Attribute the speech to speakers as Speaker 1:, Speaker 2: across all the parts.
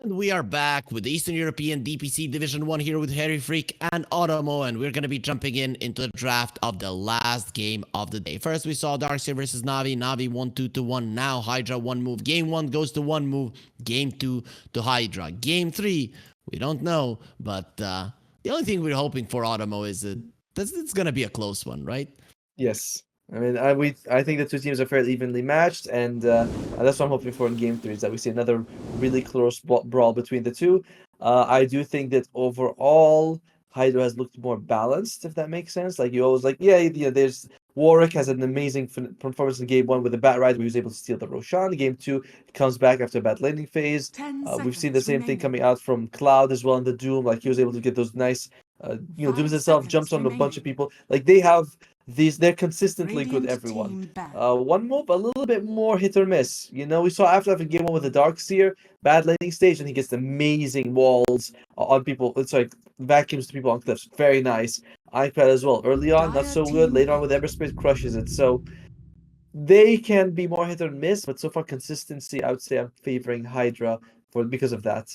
Speaker 1: We are back with the Eastern European DPC Division 1 here with Harry Freak and OTOMO, and we're going to be jumping into the draft of the last game of the day. First, we saw Darkseer versus Navi. Navi won 2-1. Now, Hydra 1 move. Game 1 goes to 1 move. Game 2 to Hydra. Game 3, we don't know, but the only thing we're hoping for OTOMO is that it's going to be a close one, right?
Speaker 2: Yes. I mean, I think the two teams are fairly evenly matched, and that's what I'm hoping for in Game 3, is that we see another really close brawl between the two. I do think that overall, Hydra has looked more balanced, if that makes sense. Like, you always there's Warwick has an amazing performance in Game 1 with the Bat Ride, where he was able to steal the Roshan. Game 2, he comes back after a bad laning phase. We've seen the same thing coming out from Cloud as well in the Doom. Like, he was able to get those nice, Dooms himself, jumps on a bunch of people. Like, they have they're consistently good, everyone. One move, a little bit more hit or miss. We saw after Game 1 with the Darkseer, bad landing stage, and he gets amazing walls on people. It's like vacuums to people on cliffs. Very nice. iPad as well. Early on, not so good. Later on with Everspace, crushes it. So they can be more hit or miss, but so far consistency, I would say I'm favoring Hydra because of that.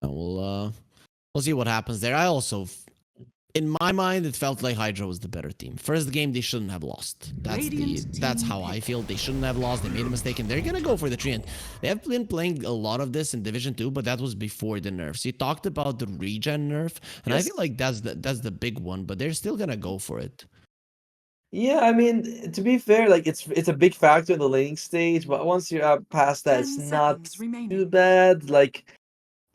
Speaker 1: We'll see what happens there. I also, in my mind, it felt like Hydra was the better team. First game, they shouldn't have lost. That's how I feel. They shouldn't have lost. They made a mistake, and they're gonna go for the tree. And they have been playing a lot of this in Division 2, but that was before the nerfs. You talked about the regen nerf, and yes. I feel like that's the big one, but they're still gonna go for it.
Speaker 2: Yeah, I mean, to be fair, like it's a big factor in the laning stage, but once you're past that, it's not too bad. Like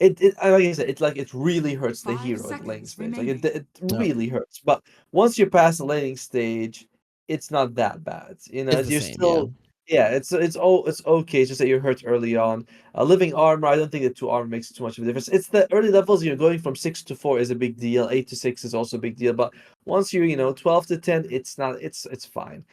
Speaker 2: like I said, it really hurts the hero in the laning stage. Like it really hurts. But once you're past the laning stage, it's not that bad.
Speaker 1: It's
Speaker 2: you're
Speaker 1: same,
Speaker 2: still it's okay. It's just that you're hurt early on. Living armor, I don't think the 2 armor makes too much of a difference. It's the early levels. You're going from 6 to 4 is a big deal. 8 to 6 is also a big deal. But once you're 12 to 10, it's not. It's fine.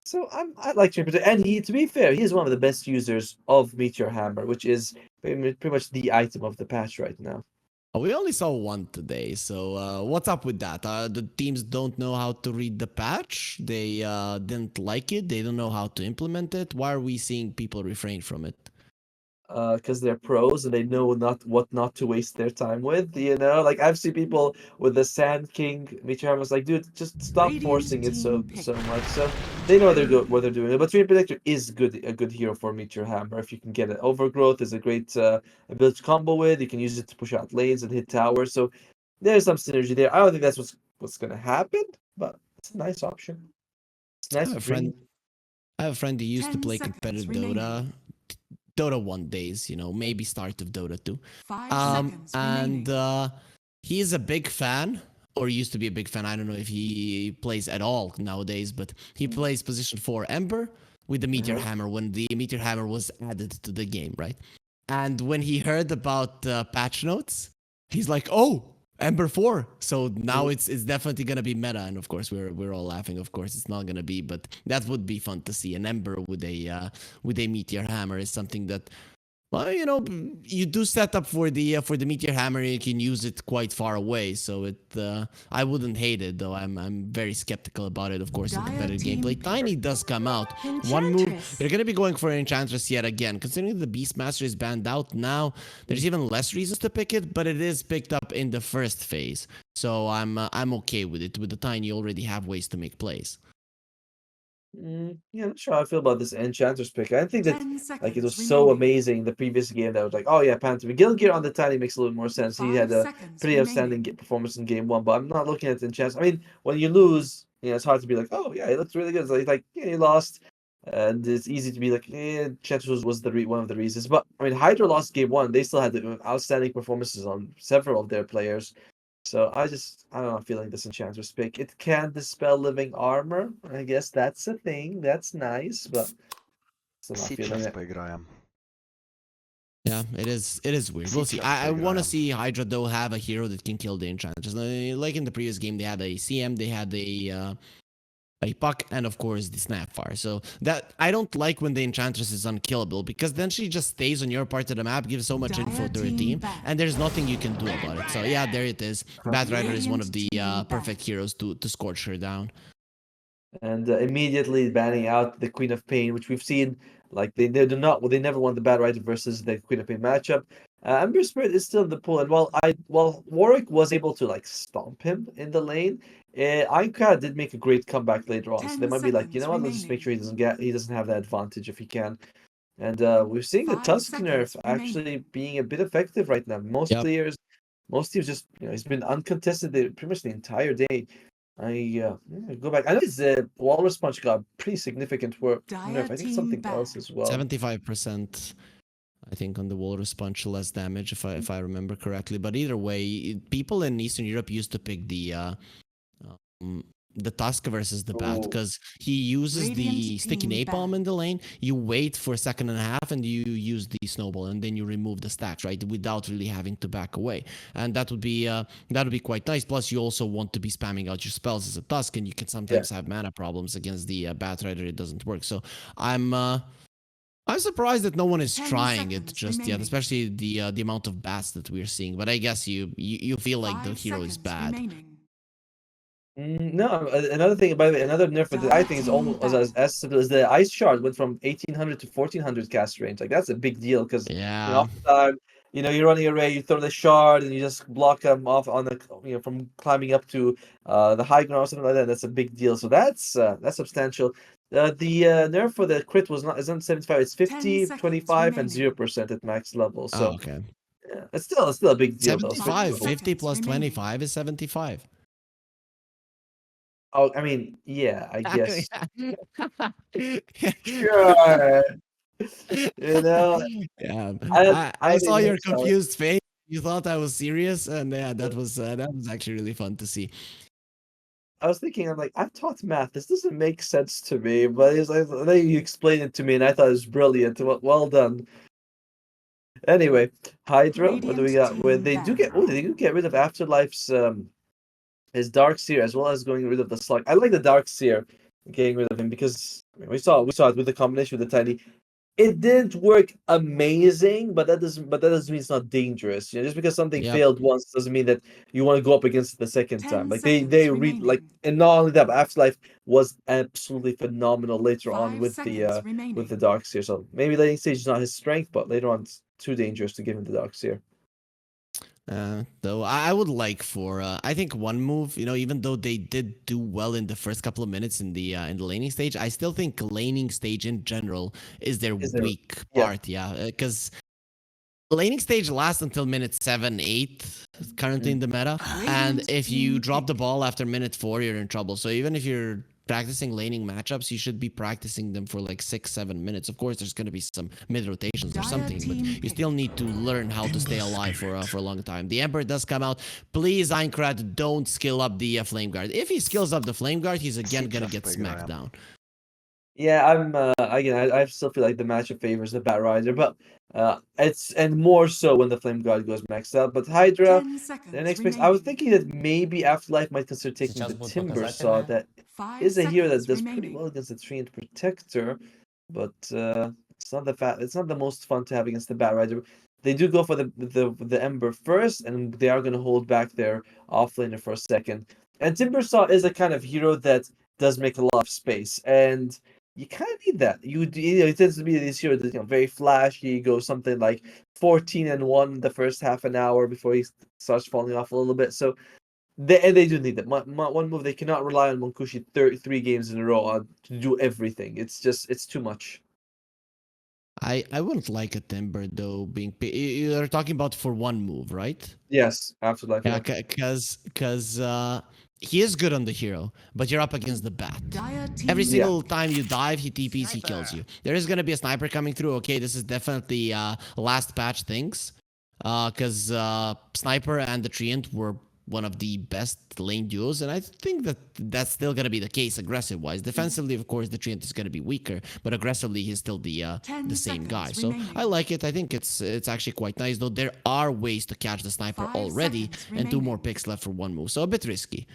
Speaker 2: So I like Jupiter, and to be fair, he is one of the best users of Meteor Hammer, which is pretty much the item of the patch right now.
Speaker 1: We only saw one today, so what's up with that? The teams don't know how to read the patch. They didn't like it. They don't know how to implement it. Why are we seeing people refrain from it?
Speaker 2: Because they're pros and they know what not to waste their time with. Like I've seen people with the Sand King Meteor Hammer. Like, dude, just stop forcing it so much. So they know what they're doing. But Dream Protector is a good hero for Meteor Hammer if you can get it. Overgrowth is a great ability to combo with. You can use it to push out lanes and hit towers. So there's some synergy there. I don't think that's what's gonna happen, but it's a nice option. It's nice.
Speaker 1: I have a friend who used to play competitive Dota 1 days, maybe start of Dota 2. And he is a big fan, or used to be a big fan. I don't know if he plays at all nowadays, but he plays position 4 Ember with the Meteor Hammer when the Meteor Hammer was added to the game, right? And when he heard about patch notes, he's like, oh, Ember 4. So now it's definitely gonna be meta, and of course we're all laughing. Of course it's not gonna be, but that would be fun to see. An Ember with a Meteor Hammer is something that, well, you do set up for the Meteor Hammer. You can use it quite far away, so I wouldn't hate it though. I'm very skeptical about it. Of course, in competitive gameplay, Tiny does come out. One move, they're gonna be going for Enchantress yet again. Considering the Beastmaster is banned out now, there's even less reasons to pick it, but it is picked up in the first phase, so I'm okay with it. With the Tiny, you already have ways to make plays.
Speaker 2: Yeah, I'm not sure how I feel about this Enchantress pick. I think that it was so amazing the previous game that I was like, oh yeah, Panther. Gilgear on the Tiny makes a little more sense. He had a pretty outstanding performance in Game 1, but I'm not looking at Enchantress. I mean, when you lose, it's hard to be like, oh yeah, he looks really good. It's like yeah, you lost, and it's easy to be like, Enchantress was one of the reasons. But I mean, Hydra lost Game 1. They still had outstanding performances on several of their players. So I don't know, I'm feeling this Enchantress pick. It can dispel living armor. I guess that's a thing. That's nice, but still not feeling it.
Speaker 1: Yeah, it is weird. We'll see. I want to see Hydra though have a hero that can kill the Enchantress. Like in the previous game, they had a CM, they had a puck, and of course the Snapfire. So that I don't like when the Enchantress is unkillable, because then she just stays on your part of the map, gives so much info to her team, and there's nothing you can do about it. So yeah, there it is. Bat Rider is one of the perfect heroes to scorch her down.
Speaker 2: And immediately banning out the Queen of Pain, which we've seen Like they do not, well, they never won the Bad Rider versus the Queen of Pain matchup. Ember Spirit is still in the pool, and while Warwick was able to like stomp him in the lane, Ironclad did make a great comeback later on. So they might be like, you know what, let's just make sure he doesn't have that advantage if he can. And we're seeing the Tusk nerf actually being a bit effective right now.
Speaker 1: Yep.
Speaker 2: Most teams just, he's been uncontested pretty much the entire day. Go back. I know his Walrus Punch got pretty significant nerf. I think something else as well.
Speaker 1: 75%, I think, on the Walrus Punch, less damage if I remember correctly. But either way, people in Eastern Europe used to pick the Tusk versus the Bat because he uses the sticky napalm in the lane. You wait for a second and a half and you use the snowball and then you remove the stacks, right, without really having to back away. And that would be quite nice. Plus, you also want to be spamming out your spells as a Tusk, and you can sometimes have mana problems against the Bat Rider. It doesn't work. So I'm surprised that no one is trying it just yet, especially the amount of bats that we're seeing. But I guess you feel like the hero is bad.
Speaker 2: No, another thing, by the way, another nerf that I think is almost as simple as the Ice Shard went from 1800 to 1400 cast range. Like that's a big deal because oftentimes, you're running a raid, you throw the shard and you just block them off on the from climbing up to the high ground or something like that. That's a big deal. So that's substantial. The nerf for the crit isn't 75. It's 50, 25, and 0% at max level. So
Speaker 1: okay.
Speaker 2: Yeah, it's still a big deal.
Speaker 1: 75, 50 plus 25 is 75.
Speaker 2: Oh, I mean, yeah, I guess.
Speaker 1: Sure.
Speaker 2: Yeah.
Speaker 1: I saw your confused face. You thought I was serious, and that was actually really fun to see.
Speaker 2: I was thinking, I'm like, I've taught math. This doesn't make sense to me, but then you explained it to me, and I thought it was brilliant. Well done. Anyway, Hydra. What do we got? They do get rid of Afterlife's his Dark Seer, as well as getting rid of the Slug. I like the Dark Seer getting rid of him because we saw it with the combination with the Tiny. It didn't work amazing, but that doesn't mean it's not dangerous. Just because something failed once doesn't mean that you want to go up against it the second time. Like and not only that, but Afterlife was absolutely phenomenal later on with the Dark Seer. So maybe laning stage is not his strength, but later on it's too dangerous to give him the Dark Seer.
Speaker 1: Though I would like for I think one move, even though they did do well in the first couple of minutes in the laning stage, I still think laning stage in general is their weak part. Because laning stage lasts until minute 7, 8 currently in the meta, and if you drop the ball after minute 4, you're in trouble. So even if you're practicing laning matchups, you should be practicing them for like 6-7 minutes. Of course, there's going to be some mid rotations or something, but you still need to learn how to stay alive for a long time. The Emperor does come out. Please, Aincrad, don't skill up the Flame Guard. If he skills up the Flame Guard, he's again going to get smacked down.
Speaker 2: Yeah, I still feel like the matchup favors the Bat Rider, but and more so when the Flame Guard goes maxed out. But Hydra, the next pick, I was thinking that maybe Afterlife might consider taking the Timber Saw. That is a hero that does pretty well against the Treant Protector, but it's not the most fun to have against the Bat Rider. They do go for the Ember first, and they are going to hold back their offlaner for a second. And Timber Saw is a kind of hero that does make a lot of space, and you kind of need that. It tends to be this hero that's very flashy. Goes something like 14-1 the first half an hour before he starts falling off a little bit. So they do need that. One move, they cannot rely on Monkushi 3 games in a row to do everything. It's too much.
Speaker 1: I wouldn't like a Timber though being. You're talking about for one move, right?
Speaker 2: Yes, Afterlife.
Speaker 1: Yeah, because he is good on the hero, but you're up against the Bat. Every single time you dive, he TPs, he kills you. There is going to be a sniper coming through. Okay, this is definitely last patch things. Because Sniper and the Treant were one of the best lane duos, and I think that's still going to be the case aggressive-wise. Defensively, of course, the Treant is going to be weaker, but aggressively, he's still the same guy. So I like it. I think it's actually quite nice, though there are ways to catch the Sniper already, and 2 more picks left for 1 move, so a bit risky.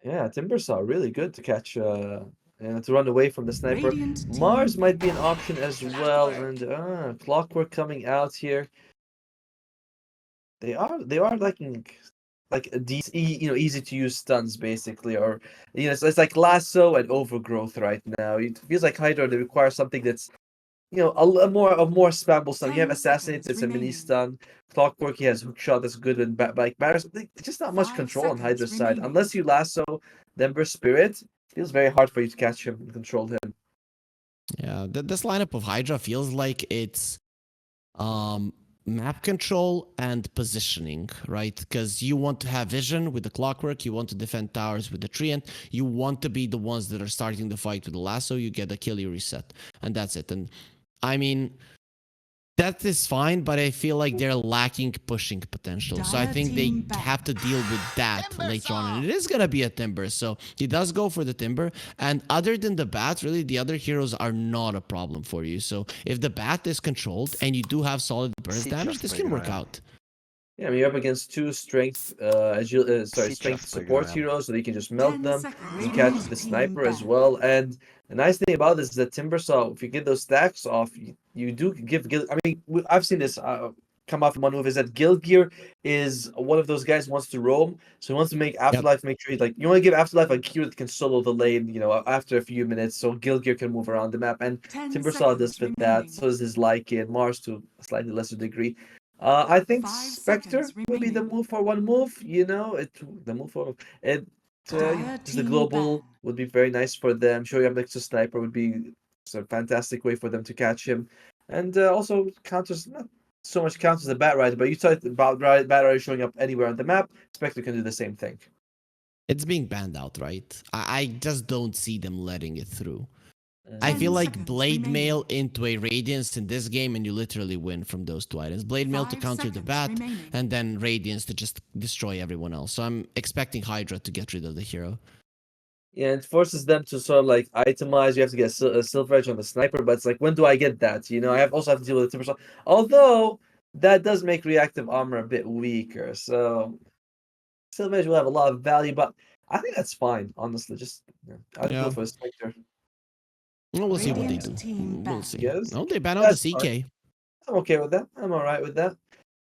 Speaker 2: Yeah, Timbersaw, really good to catch to run away from the Sniper. Mars might be an option as well, and Clockwork coming out here. They are liking like easy to use stuns basically, or it's like Lasso and Overgrowth right now. It feels like Hydra, they require something that's a more spammable stun. You have
Speaker 3: 10
Speaker 2: Assassinate,
Speaker 3: seconds
Speaker 2: it's a mini
Speaker 3: remaining.
Speaker 2: stun. Clockwork, he has Hook Shot, that's good with like Batters. Just not much
Speaker 3: 5
Speaker 2: control on
Speaker 3: seconds
Speaker 2: Hydra's side.
Speaker 3: remaining.
Speaker 2: Unless you lasso the Ember Spirit, it feels very hard for you to catch him and control him.
Speaker 1: Yeah, this lineup of Hydra feels like it's um map control and positioning, right? Because you want to have vision with the Clockwork, you want to defend towers with the Treant, you want to be the ones that are starting the fight with the lasso, you get a kill, you reset, and that's it. And I mean, that is fine, but I feel like they're lacking pushing potential. So I
Speaker 3: Dire
Speaker 1: think they
Speaker 3: team back.
Speaker 1: have to deal with that later on. And it is going to be a Timber. So he does go for the Timber. And other than the Bat, really, the other heroes are not a problem for you. So if the Bat is controlled and you do have solid burst damage, this can work out.
Speaker 2: Yeah, I mean, you're up against two strength, strength support heroes, so you can just melt
Speaker 3: 10
Speaker 2: them.
Speaker 3: seconds
Speaker 2: You catch
Speaker 3: remaining.
Speaker 2: the
Speaker 3: Team
Speaker 2: sniper as
Speaker 3: back.
Speaker 2: well. And the nice thing about this is that Timbersaw, if you get those stacks off, you do give Guild. I mean, I've seen this come off in one move. Is that Guild Gear is one of those guys who wants to roam, so he wants to make Afterlife. Make sure you want to give Afterlife a gear that can solo the lane. After a few minutes, so Guild Gear can move around the map. And
Speaker 3: 10
Speaker 2: Timbersaw does
Speaker 3: seconds
Speaker 2: fit
Speaker 3: remaining.
Speaker 2: that. So does his Lycan, Mars to a slightly lesser degree. I think
Speaker 3: 5
Speaker 2: Spectre
Speaker 3: seconds
Speaker 2: would be the
Speaker 3: remaining.
Speaker 2: move for one move. The move for it.
Speaker 3: Dire
Speaker 2: Just the
Speaker 3: team
Speaker 2: global
Speaker 3: ban.
Speaker 2: would be very nice for them. Showing up next to Sniper would be just a fantastic way for them to catch him, and also counters not so much counters the Bat Rider, but you talked about Bat Rider showing up anywhere on the map. Spectre can do the same thing.
Speaker 1: It's being banned out, right? I just don't see them letting it through. I
Speaker 3: 10
Speaker 1: feel like
Speaker 3: seconds
Speaker 1: Blade
Speaker 3: remaining.
Speaker 1: Mail into a Radiance in this game, and you literally win from those two items. Blade Mail to
Speaker 3: 5
Speaker 1: counter the
Speaker 3: seconds
Speaker 1: Bat,
Speaker 3: remaining.
Speaker 1: and then Radiance to just destroy everyone else. So I'm expecting Hydra to get rid of the hero.
Speaker 2: Yeah, it forces them to sort of like itemize. You have to get a Silver Edge on the Sniper, but it's like, when do I get that? I also have to deal with the Timbersaw. Although that does make reactive armor a bit weaker, so Silver Edge will have a lot of value, but I think that's fine, honestly. I'd go
Speaker 1: Yeah.
Speaker 2: for a Spectre.
Speaker 1: Well, we'll see what they
Speaker 3: Radiant
Speaker 1: do.
Speaker 3: team
Speaker 1: We'll
Speaker 3: back.
Speaker 1: see.
Speaker 2: Yes,
Speaker 1: Oh, they ban out the
Speaker 2: that's fine.
Speaker 1: CK.
Speaker 2: I'm okay with that. I'm all right with that.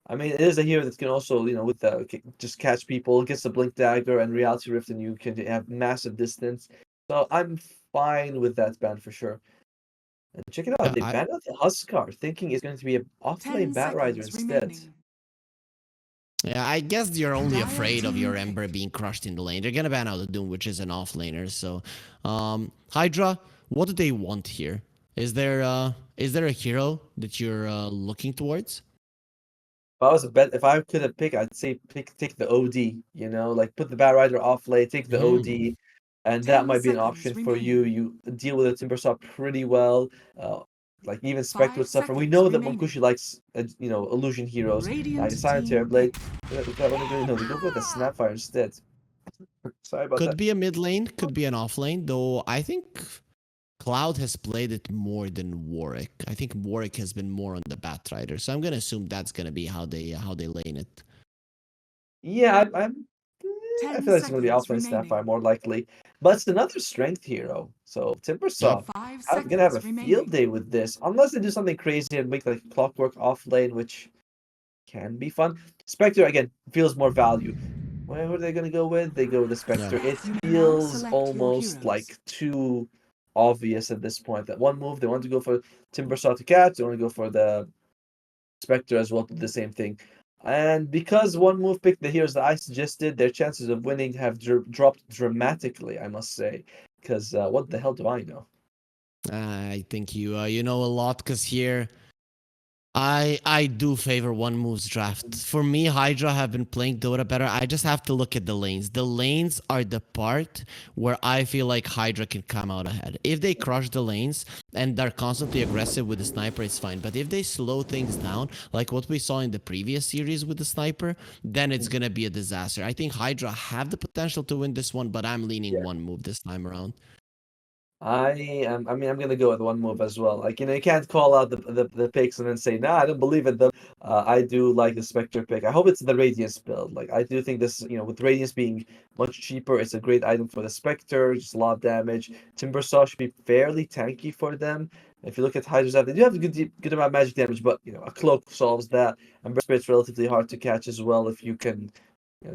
Speaker 2: I mean, it is a hero that can also, with the just catch people, gets the Blink Dagger and Reality Rift, and you can have massive distance. So I'm fine with that ban for sure. And check it out, they banned out the Huskar, thinking it's going to be an
Speaker 3: 10
Speaker 2: offlane Bat Rider
Speaker 3: seconds
Speaker 2: instead.
Speaker 3: remaining.
Speaker 1: Yeah, I guess you're only
Speaker 3: Dire
Speaker 1: afraid of your
Speaker 3: team
Speaker 1: Ember being crushed in the lane. They're gonna ban out the Doom, which is an offlaner. So, Hydra, what do they want here? Is there a hero that you're looking towards?
Speaker 2: If I could have picked, I'd say take the OD. Like put the Bat Rider off lane, take the OD, and that
Speaker 3: 10
Speaker 2: might be an
Speaker 3: seconds
Speaker 2: option for you.
Speaker 3: remaining.
Speaker 2: You deal with the Timbersaw pretty well. Like even Spectre
Speaker 3: 5
Speaker 2: would suffer. We
Speaker 3: seconds
Speaker 2: know that
Speaker 3: remaining.
Speaker 2: Monkushi likes illusion heroes like
Speaker 3: Radiant
Speaker 2: Silent
Speaker 3: team
Speaker 2: Terrorblade.
Speaker 3: pick.
Speaker 2: What are they going to do? They go for the Snapfire instead. Sorry about
Speaker 1: Could
Speaker 2: that.
Speaker 1: be a mid lane, could be an off lane, though I think Cloud has played it more than Warwick. I think Warwick has been more on the Batrider, so I'm gonna assume that's gonna be how they lane it.
Speaker 2: Yeah, I
Speaker 3: 10
Speaker 2: feel like it's going to be
Speaker 3: seconds
Speaker 2: offlane
Speaker 3: remaining.
Speaker 2: Snapfire more likely, but it's another strength hero. So
Speaker 1: Yep.
Speaker 2: Timbersaw
Speaker 3: 5
Speaker 2: I'm gonna have a
Speaker 3: seconds remaining.
Speaker 2: field day with this, unless they do something crazy and make like Clockwork off lane, which can be fun. Spectre again feels more value. Where are they gonna go with? They go with the Spectre. It
Speaker 3: You may now
Speaker 2: feels
Speaker 3: select your
Speaker 2: almost
Speaker 3: heroes.
Speaker 2: like too obvious at this point. That one move they want to go for Timbersaw to catch, they want to go for the Spectre as well to do the same thing. And because one move picked the heroes that I suggested, their chances of winning have dropped dramatically, I must say. Because what the hell do I know?
Speaker 1: I think you know a lot, because here I do favor one moves draft. For me, Hydra have been playing Dota better. I just have to look at the lanes. The lanes are the part where I feel like Hydra can come out ahead. If they crush the lanes and they're constantly aggressive with the sniper, it's fine. But if they slow things down, like what we saw in the previous series with the sniper, then it's gonna be a disaster. I think Hydra have the potential to win this one, but I'm leaning one move this time around.
Speaker 2: I am. I mean, I'm gonna go with one move as well. Like you can't call out the picks and then say, "Nah, I don't believe in them." I do like the Spectre pick. I hope it's the Radiance build. Like I do think this, with Radiance being much cheaper, it's a great item for the Spectre. Just a lot of damage. Timbersaw should be fairly tanky for them. If you look at Hydra's they do have a good amount of magic damage, but a cloak solves that. And Burst Spirit's relatively hard to catch as well if you can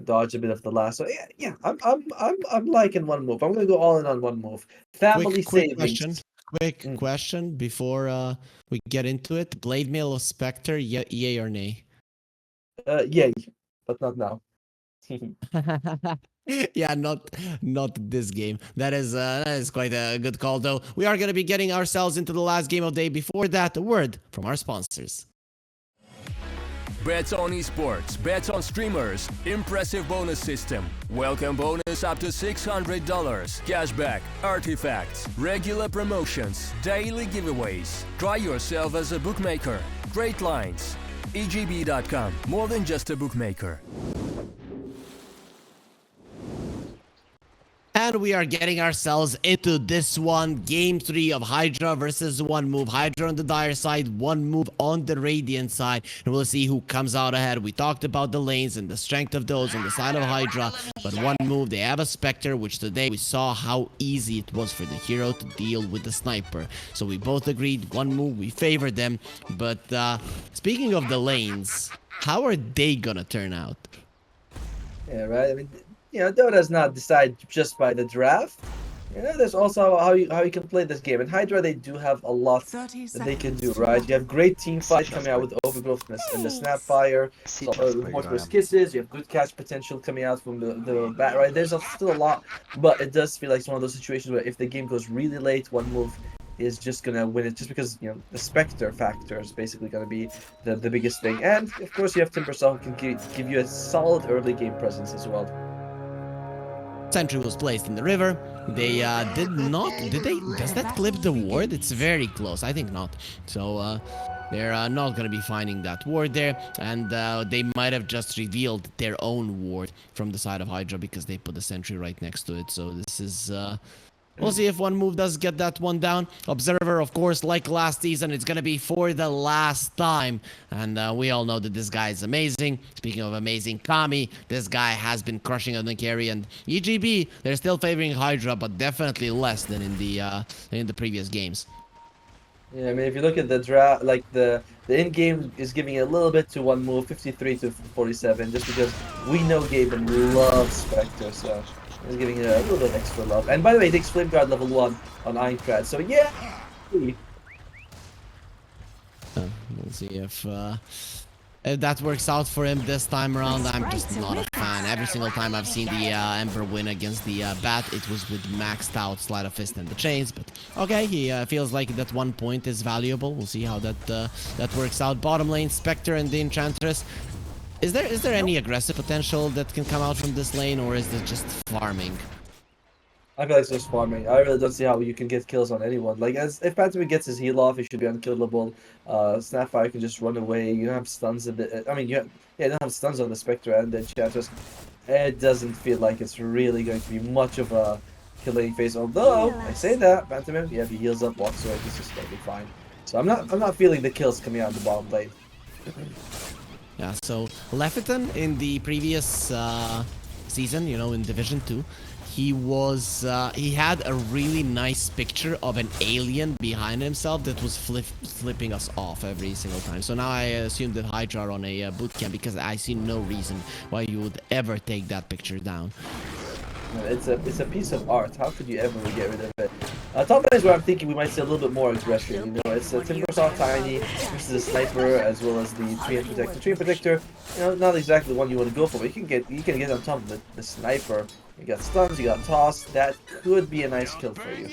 Speaker 2: dodge a bit of the lasso. Yeah. I'm liking one move. I'm gonna go all in on one move. Family
Speaker 1: Quick
Speaker 2: savings.
Speaker 1: quick question before we get into it. Blade Mail or Spectre, yay or nay?
Speaker 2: Yay, but not now.
Speaker 1: Yeah, not this game. That is quite a good call, though. We are gonna be getting ourselves into the last game of the day. Before that, a word from our sponsors.
Speaker 3: Bets on esports, bets on streamers, impressive bonus system, welcome bonus up to $600, cashback, artifacts, regular promotions, daily giveaways. Try yourself as a bookmaker. Great lines. EGB.com, more than just a bookmaker.
Speaker 1: And we are getting ourselves into this one. Game 3 of HYDRA versus One Move. HYDRA on the Dire side, One Move on the Radiant side. And we'll see who comes out ahead. We talked about the lanes and the strength of those on the side of HYDRA. But One Move, they have a Spectre, which today we saw how easy it was for the hero to deal with the sniper. So we both agreed, One Move, we favored them. But speaking of the lanes, how are they gonna turn out?
Speaker 2: Yeah, right. I mean, Dota does not decide just by the draft. There's also how you can play this game. In HYDRA, they do have a lot that they can do, right? You have great team fight coming out with Overgrowth and the Snapfire, Mortimer's Kisses. You have good catch potential coming out from the bat, right? There's still a lot, but it does feel like it's one of those situations where if the game goes really late, One Move is just gonna win it, just because the Spectre factor is basically gonna be the biggest thing. And of course, you have Timbersaw who can give you a solid early game presence as well.
Speaker 1: Sentry was placed in the river. They did not. Did they? Does that clip the ward? It's very close. I think not. So they're not going to be finding that ward there. And they might have just revealed their own ward from the side of HYDRA because they put the sentry right next to it. So this is... We'll see if One Move does get that one down. Observer, of course, like last season, it's going to be for the last time. And we all know that this guy is amazing. Speaking of amazing, Kami, this guy has been crushing on the carry. And EGB, they're still favoring HYDRA, but definitely less than in the previous games.
Speaker 2: Yeah, I mean, if you look at the draft, like the in-game is giving a little bit to One Move, 53 to 47, just because we know Gaben loves Spectre, so... He's giving it a little bit extra love. And by the way, he takes Flame Guard level 1 on Ironclad. So yeah!
Speaker 1: We'll see if that works out for him this time around. I'm just not a fan. Every single time I've seen the Ember win against the Bat, it was with maxed out Sleight of Fist and the Chains. But okay, he feels like that 1 point is valuable. We'll see how that works out. Bottom lane, Spectre and the Enchantress. Is there any aggressive potential that can come out from this lane, or is it just farming?
Speaker 2: I feel like it's just farming. I really don't see how you can get kills on anyone. Like, if Phantom gets his heal off, he should be unkillable. Snapfire can just run away. You don't have stuns a bit. I mean, you don't have stuns on the Spectre and the Enchantress. It doesn't feel like it's really going to be much of a killing phase. Although I say that, Phantom, yeah, if he heals up, walks away, he's just gonna be fine. So I'm not feeling the kills coming out of the bottom lane.
Speaker 1: Yeah, so Leviton in the previous season, in Division 2, he had a really nice picture of an alien behind himself that was flipping us off every single time. So now I assume that HYDRA are on a bootcamp because I see no reason why you would ever take that picture down.
Speaker 2: It's a piece of art. How could you ever get rid of it? Top lane is where I'm thinking we might see a little bit more aggression. It's a Timbersaw Tiny, this is a Sniper, as well as the Tree Protector. Tree Protector, not exactly the one you want to go for, but you can get on top of the Sniper. You got stuns, you got toss. That could be a nice kill for you.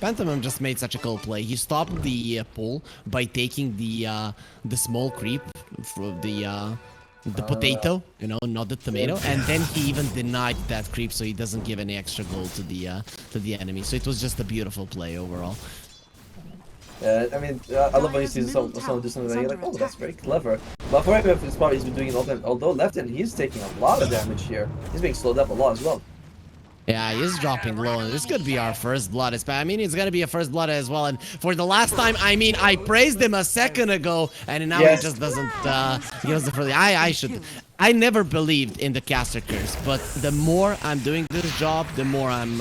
Speaker 1: Pantomime just made such a cool play. He stopped the pull by taking the small creep from the potato, not the tomato, and then he even denied that creep, so he doesn't give any extra gold to the enemy. So it was just a beautiful play overall.
Speaker 2: I mean, I love when you see someone do something and you're like, oh, that's very clever. But for him, it's probably he's been doing it all the time. Although left hand, he's taking a lot of damage here. He's being slowed up a lot as well.
Speaker 1: Yeah, he's dropping low, and this could be our first blood. It's gonna be a first blood as well. And for the last time, I praised him a second ago, and now he just doesn't. He doesn't really. I never believed in the caster curse, but the more I'm doing this job, the more I'm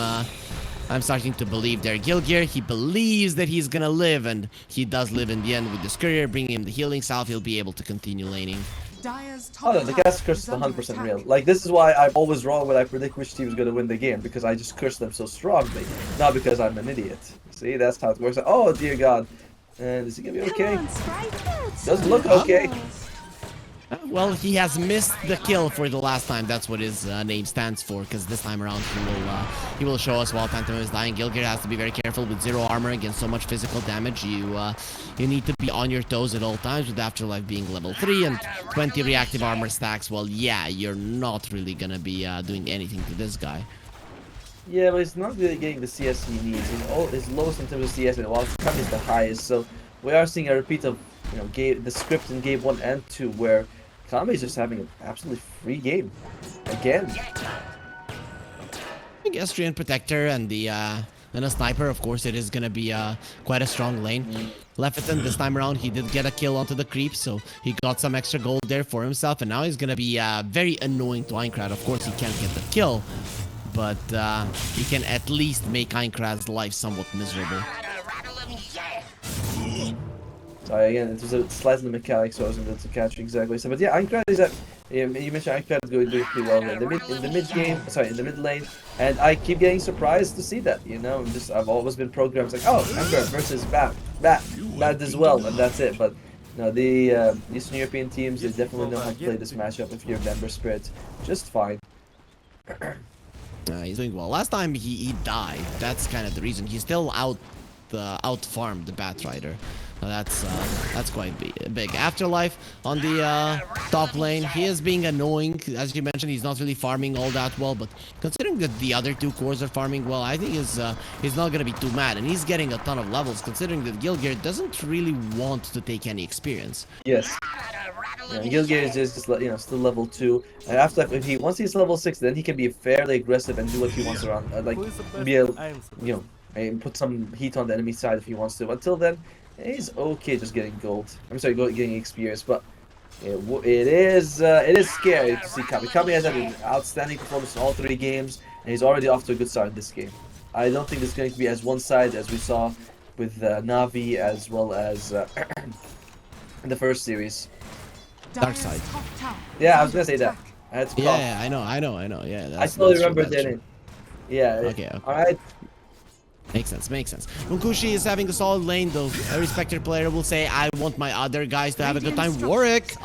Speaker 1: I'm starting to believe there. Gilgear, he believes that he's gonna live, and he does live in the end with this courier, bringing him the healing salve. He'll be able to continue laning.
Speaker 2: Oh no, the cast curse is 100% real. Like, this is why I'm always wrong when I predict which team is going to win the game, because I just curse them so strongly, not because I'm an idiot. See, that's how it works. Oh dear God. And is he going to be okay? Doesn't look okay.
Speaker 1: Well, he has missed the kill for the last time. That's what his name stands for, because this time around he will show us while Phantom is dying. Gilgear has to be very careful with 0 armor against so much physical damage. You need to be on your toes at all times, with Afterlife being level 3 and 20 reactive armor stacks. Well, yeah, you're not really gonna be doing anything to this guy.
Speaker 2: Yeah, but he's not really getting the CS he needs. His lowest in terms of CS, and while Kami is the highest, so we are seeing a repeat of the script in game 1 and 2, where Kami is just having an absolutely free game again.
Speaker 1: I guess Treant Protector and a Sniper, of course, it is gonna be quite a strong lane. Leviathan, this time around, he did get a kill onto the creep, so he got some extra gold there for himself, and now he's gonna be very annoying to Aincrad. Of course, he can't get the kill, but he can at least make Aincrad's life somewhat miserable.
Speaker 2: Sorry, again, it was a slightly mechanic, so I wasn't able to catch exactly. So, but yeah, Aincrad is at. You mentioned Aincrad is doing pretty well in the mid lane, and I keep getting surprised to see that. I've always been programmed like, oh, Aincrad versus Bat as well, and that's it. But no, the Eastern European teams, they definitely know how to play this matchup. If you're Denver Spirit, just fine.
Speaker 1: He's doing well. Last time he died. That's kind of the reason. He's still out farmed the Batrider. That's quite big. Afterlife on the top lane, he is being annoying. As you mentioned, he's not really farming all that well, but considering that the other 2 cores are farming well, I think he's not going to be too mad, and he's getting a ton of levels, considering that Gilgear doesn't really want to take any experience.
Speaker 2: Yes. Yeah, Gilgear is just still level 2, and after once he's level 6, then he can be fairly aggressive and do what he wants around, put some heat on the enemy side if he wants to. Until then, he's okay just getting gold. I'm sorry, getting experience, but it is scary to see Kami. Kami has had an outstanding performance in all 3 games, and he's already off to a good start in this game. I don't think it's going to be as one-sided as we saw with Navi, as well as in the first series.
Speaker 1: Dark side.
Speaker 2: Yeah, I was gonna say that.
Speaker 1: Yeah, I know. Yeah,
Speaker 2: I totally remember that. Yeah.
Speaker 1: Okay.
Speaker 2: All right.
Speaker 1: Makes sense. Munkushi is having a solid lane, though. Every Spectre player will say, I want my other guys to have a good time. Warwick,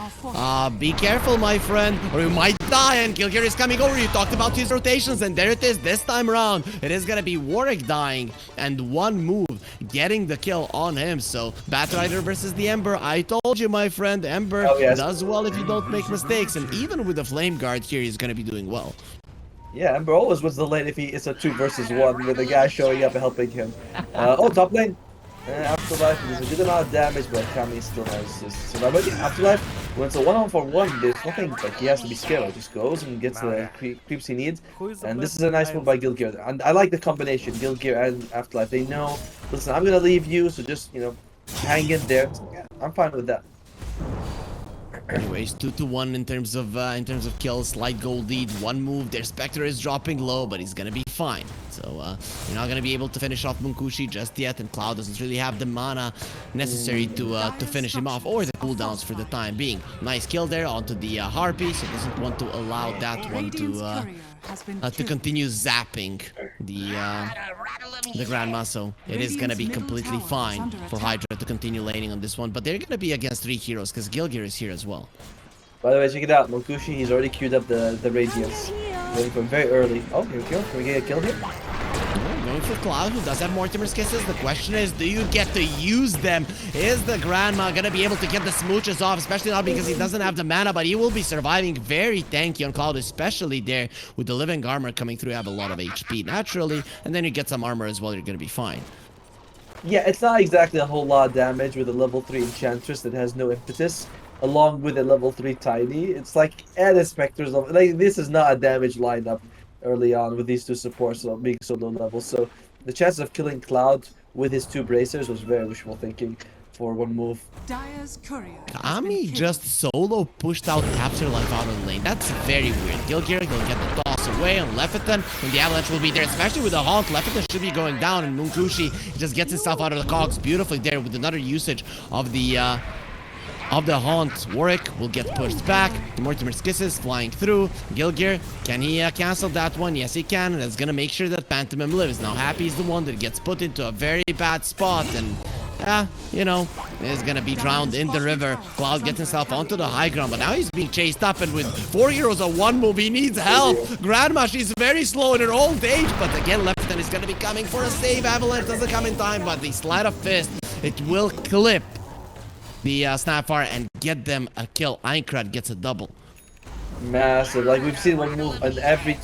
Speaker 1: be careful, my friend, or you might die, and Gilgear is coming over. You talked about his rotations, and there it is this time around. It is gonna be Warwick dying, and one move, getting the kill on him. So, Batrider versus the Ember. I told you, my friend, Ember does well if you don't make mistakes, and even with the Flame Guard here, he's gonna be doing well.
Speaker 2: Yeah, Ember always wins the lane if it's a 2 versus 1 with a guy showing up and helping him. Top lane. Afterlife does a good amount of damage, but Kami still has his survival. Afterlife, when it's a 1-on-4-1, there's nothing like he has to be scared of. Just goes and gets the creeps he needs. And this is a nice move by Gilgear. And I like the combination, Gilgear and Afterlife. They know, listen, I'm gonna leave you, so just hang in there. Yeah, I'm fine with that.
Speaker 1: Anyways, 2-1 in terms of kills. Slight gold lead, 1 move. Their Spectre is dropping low, but he's gonna be fine. So you're not gonna be able to finish off Munkushi just yet, and Cloud doesn't really have the mana necessary to finish him off, or the cooldowns for the time being. Nice kill there onto the Harpy, so doesn't want to allow that one to continue zapping the Grandma, so it is gonna be completely fine for HYDRA to continue laning on this one, but they're gonna be against 3 heroes, because Gilgear is here as well.
Speaker 2: By the way, check it out, Munkushi, he's already queued up the Radiance. Going from very early. Oh, here we go. Can we get a kill here?
Speaker 1: Going for Cloud, who does have Mortimer's Kisses. The question is, do you get to use them? Is the Grandma gonna be able to get the smooches off? Especially not because he doesn't have the mana, but he will be surviving very tanky on Cloud, especially there with the living armor coming through. You have a lot of HP naturally, and then you get some armor as well, you're gonna be fine.
Speaker 2: Yeah, it's not exactly a whole lot of damage with a level 3 Enchantress that has no impetus, along with a level 3 Tiny. It's like at a Spectre's level. Like, this is not a damage lineup early on with these 2 supports being so low level. So the chance of killing Cloud with his 2 bracers was very wishful thinking. for one move.
Speaker 4: Dire's courier.
Speaker 1: Kami just solo pushed out Capture Life out of the lane. That's very weird. Gilgear, he'll get the toss away on Leviathan, and the Avalanche will be there, especially with the Honk. Leviathan should be going down, and Munkushi just gets himself out of the cogs beautifully there with another usage of the Haunt. Warwick will get pushed back. Mortimer's Kisses flying through. Gilgear, can he cancel that one? Yes, he can. That's gonna make sure that Pantomime lives. Now, Happy's the one that gets put into a very bad spot, and you know, is gonna be drowned in the river. Cloud gets himself onto the high ground, but now he's being chased up, and with 4 heroes on one move, he needs help. Grandma, she's very slow in her old age, but again, Leviathan is gonna be coming for a save. Avalanche doesn't come in time, but the Sleight of Fist, it will clip the Snapfire and get them a kill. Aincrad gets a double.
Speaker 2: Massive. Like, we've seen one move in every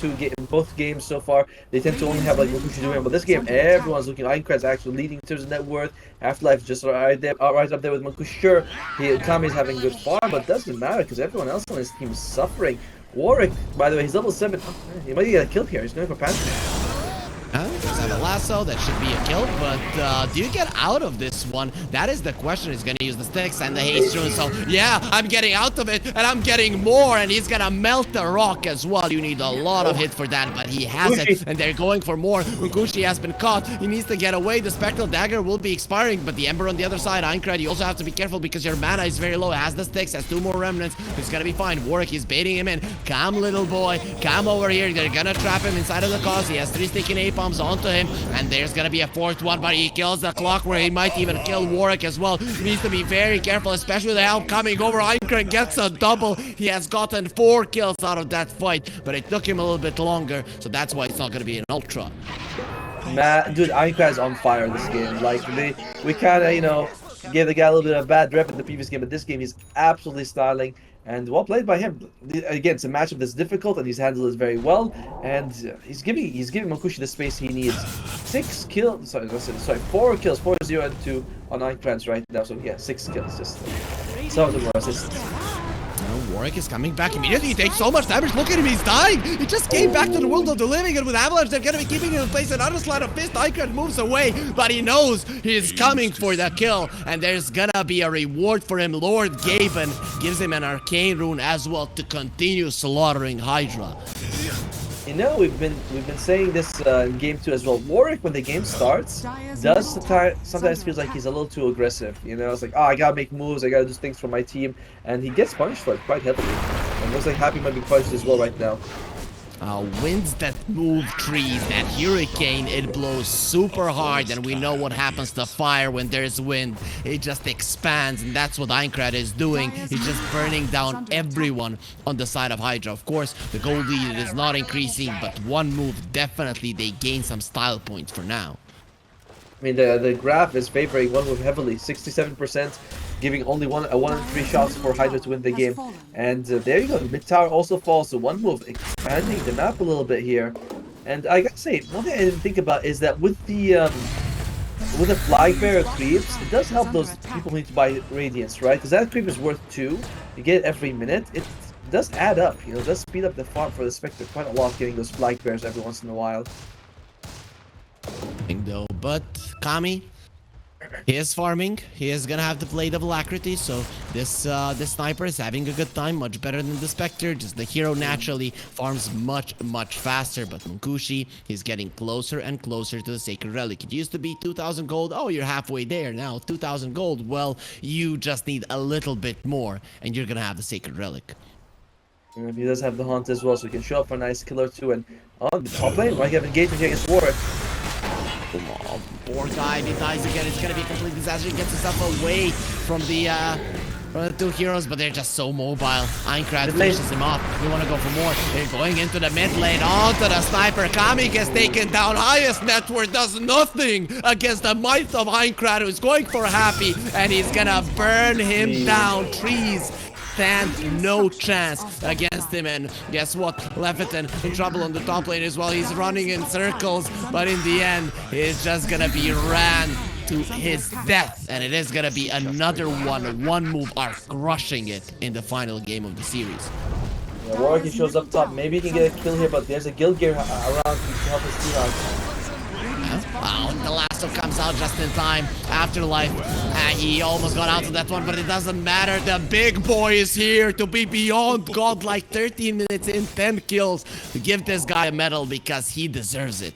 Speaker 2: both games so far. They tend to only have like Munkushi doing it, but this game everyone's looking. Aincrad's actually leading in terms of net worth. Afterlife just right up there with Munkushi. Sure, Kami's having good farm, but doesn't matter because everyone else on his team is suffering. Warwick, by the way, he's level 7. Oh, he might get a kill here. He's going for Panther.
Speaker 1: Does have a lasso, that should be a kill, but do you get out of this one? That is the question. He's gonna use the sticks and the haste rune, so yeah, I'm getting out of it, and I'm getting more, and he's gonna melt the rock as well. You need a lot of hit for that, but he has it, and they're going for more. Munkushi has been caught. He needs to get away. The Spectral Dagger will be expiring, but the Ember on the other side, Aincrad, you also have to be careful because your mana is very low. It has the sticks, has 2 more remnants. It's gonna be fine. Warwick is baiting him in. Come, little boy. Come over here. They're gonna trap him inside of the cause. He has 3 sticky napalms onto him, and there's gonna be a 4th one, but he kills the clock where he might even kill Warwick as well. He needs to be very careful, especially with the help coming over. Aincrad gets a double. He has gotten 4 kills out of that fight, but it took him a little bit longer, so that's why it's not gonna be an ultra.
Speaker 2: Dude, Aincrad's on fire this game. Like, we kind of, you know, gave the guy a little bit of a bad rep in the previous game, but this game he's absolutely styling. And well played by him. Again, it's a matchup that's difficult, and he's handled it very well. And he's giving Munkushi the space he needs. 4 kills, 4-0 and 2 on Aincrad right now. So yeah, 6 kills. Just some of them were assists.
Speaker 1: Warwick is coming back immediately. He takes so much damage. Look at him, he's dying. He just came back to the world of the living, and with Avalanche, they're gonna be keeping him in place. Another Sleight of Fist. Aincrad moves away, but he knows he's coming for the kill, and there's gonna be a reward for him. Lord Gaben gives him an arcane rune as well to continue slaughtering Hydra.
Speaker 2: You know, we've been saying this in game 2 as well. Warwick, when the game starts, does sometimes feels like he's a little too aggressive. You know, it's like, oh, I gotta make moves, I gotta do things for my team, and he gets punished for it quite heavily. And looks like Happy might be punished as well right now.
Speaker 1: Winds that move trees, that hurricane, it blows super hard, and we know what happens to fire when there's wind. It just expands, and that's what Aincrad is doing. He's just burning down everyone on the side of Hydra. Of course, the gold lead is not increasing, but one move, definitely they gain some style points for now.
Speaker 2: I mean, the graph is favoring one move heavily, 67%, giving only 1 in 3 shots for Hydra to win the game. And there you go, the mid tower also falls, so one move expanding the map a little bit here. And I gotta say, one thing I didn't think about is that with the flag bearer creeps, it does help those people who need to buy Radiance, right? Because that creep is worth 2, you get it every minute. It does add up, you know, it does speed up the farm for the Spectre quite a lot, getting those flag bearers every once in a while.
Speaker 1: Though, but Kami, he is farming. He is gonna have to play double alacrity, so this sniper is having a good time, much better than the Spectre. Just the hero naturally farms much faster, but Munkushi, he's getting closer and closer to the Sacred Relic. It used to be 2,000 gold. Oh, you're halfway there now. 2,000 gold. Well, you just need a little bit more, and you're gonna have the Sacred Relic.
Speaker 2: And he does have the Haunt as well, so he can show up for a nice kill or 2. And on the top lane, might have engagement here against Warwick.
Speaker 1: Oh, poor guy, he dies again. It's gonna be a complete disaster. He gets himself away from the 2 heroes, but they're just so mobile. Aincrad finishes him off. We want to go for more. They're going into the mid lane, onto the sniper. Kami gets taken down. Highest net worth does nothing against the might of Aincrad, who's going for Happy, and he's gonna burn him down. Trees stand no chance against him, and guess what? Leviathan in trouble on the top lane as well. He's running in circles, but in the end, he's just gonna be ran to his death, and it is gonna be another one move are crushing it in the final game of the series.
Speaker 2: Yeah, Warwick, he shows up top. Maybe he can get a kill here, but there's a Gilgear around to help his team out.
Speaker 1: The lasso comes out just in time. Afterlife, he almost got out of that one, but it doesn't matter. The big boy is here to be beyond God, like 13 minutes in, 10 kills. To give this guy a medal because he deserves it.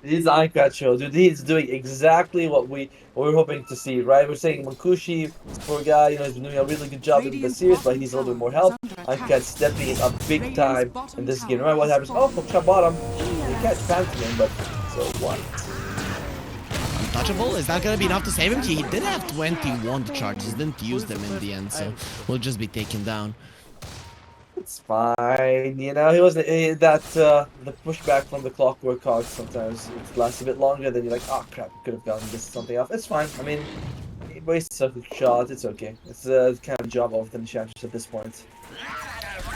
Speaker 2: He's Eintracht show, dude. He's doing exactly what we're hoping to see, right? We're saying Mancushi, this poor guy, you know, he's been doing a really good job in the series, but he needs a little bit more help. Eintracht stepping it up big time in this game. Remember what happens? Oh, shot bottom. You can't phantom him, but so what?
Speaker 1: Untouchable? Is that gonna be enough to save him? He did have 21 charges, didn't use them in the end, so we'll just be taken down.
Speaker 2: It's fine, you know. He wasn't the pushback from the clockwork cog. Sometimes it lasts a bit longer. Then you're like, oh crap, could have gotten this something off. It's fine. I mean, he wastes a shot. It's okay. It's kind of job of the enchantress at this point.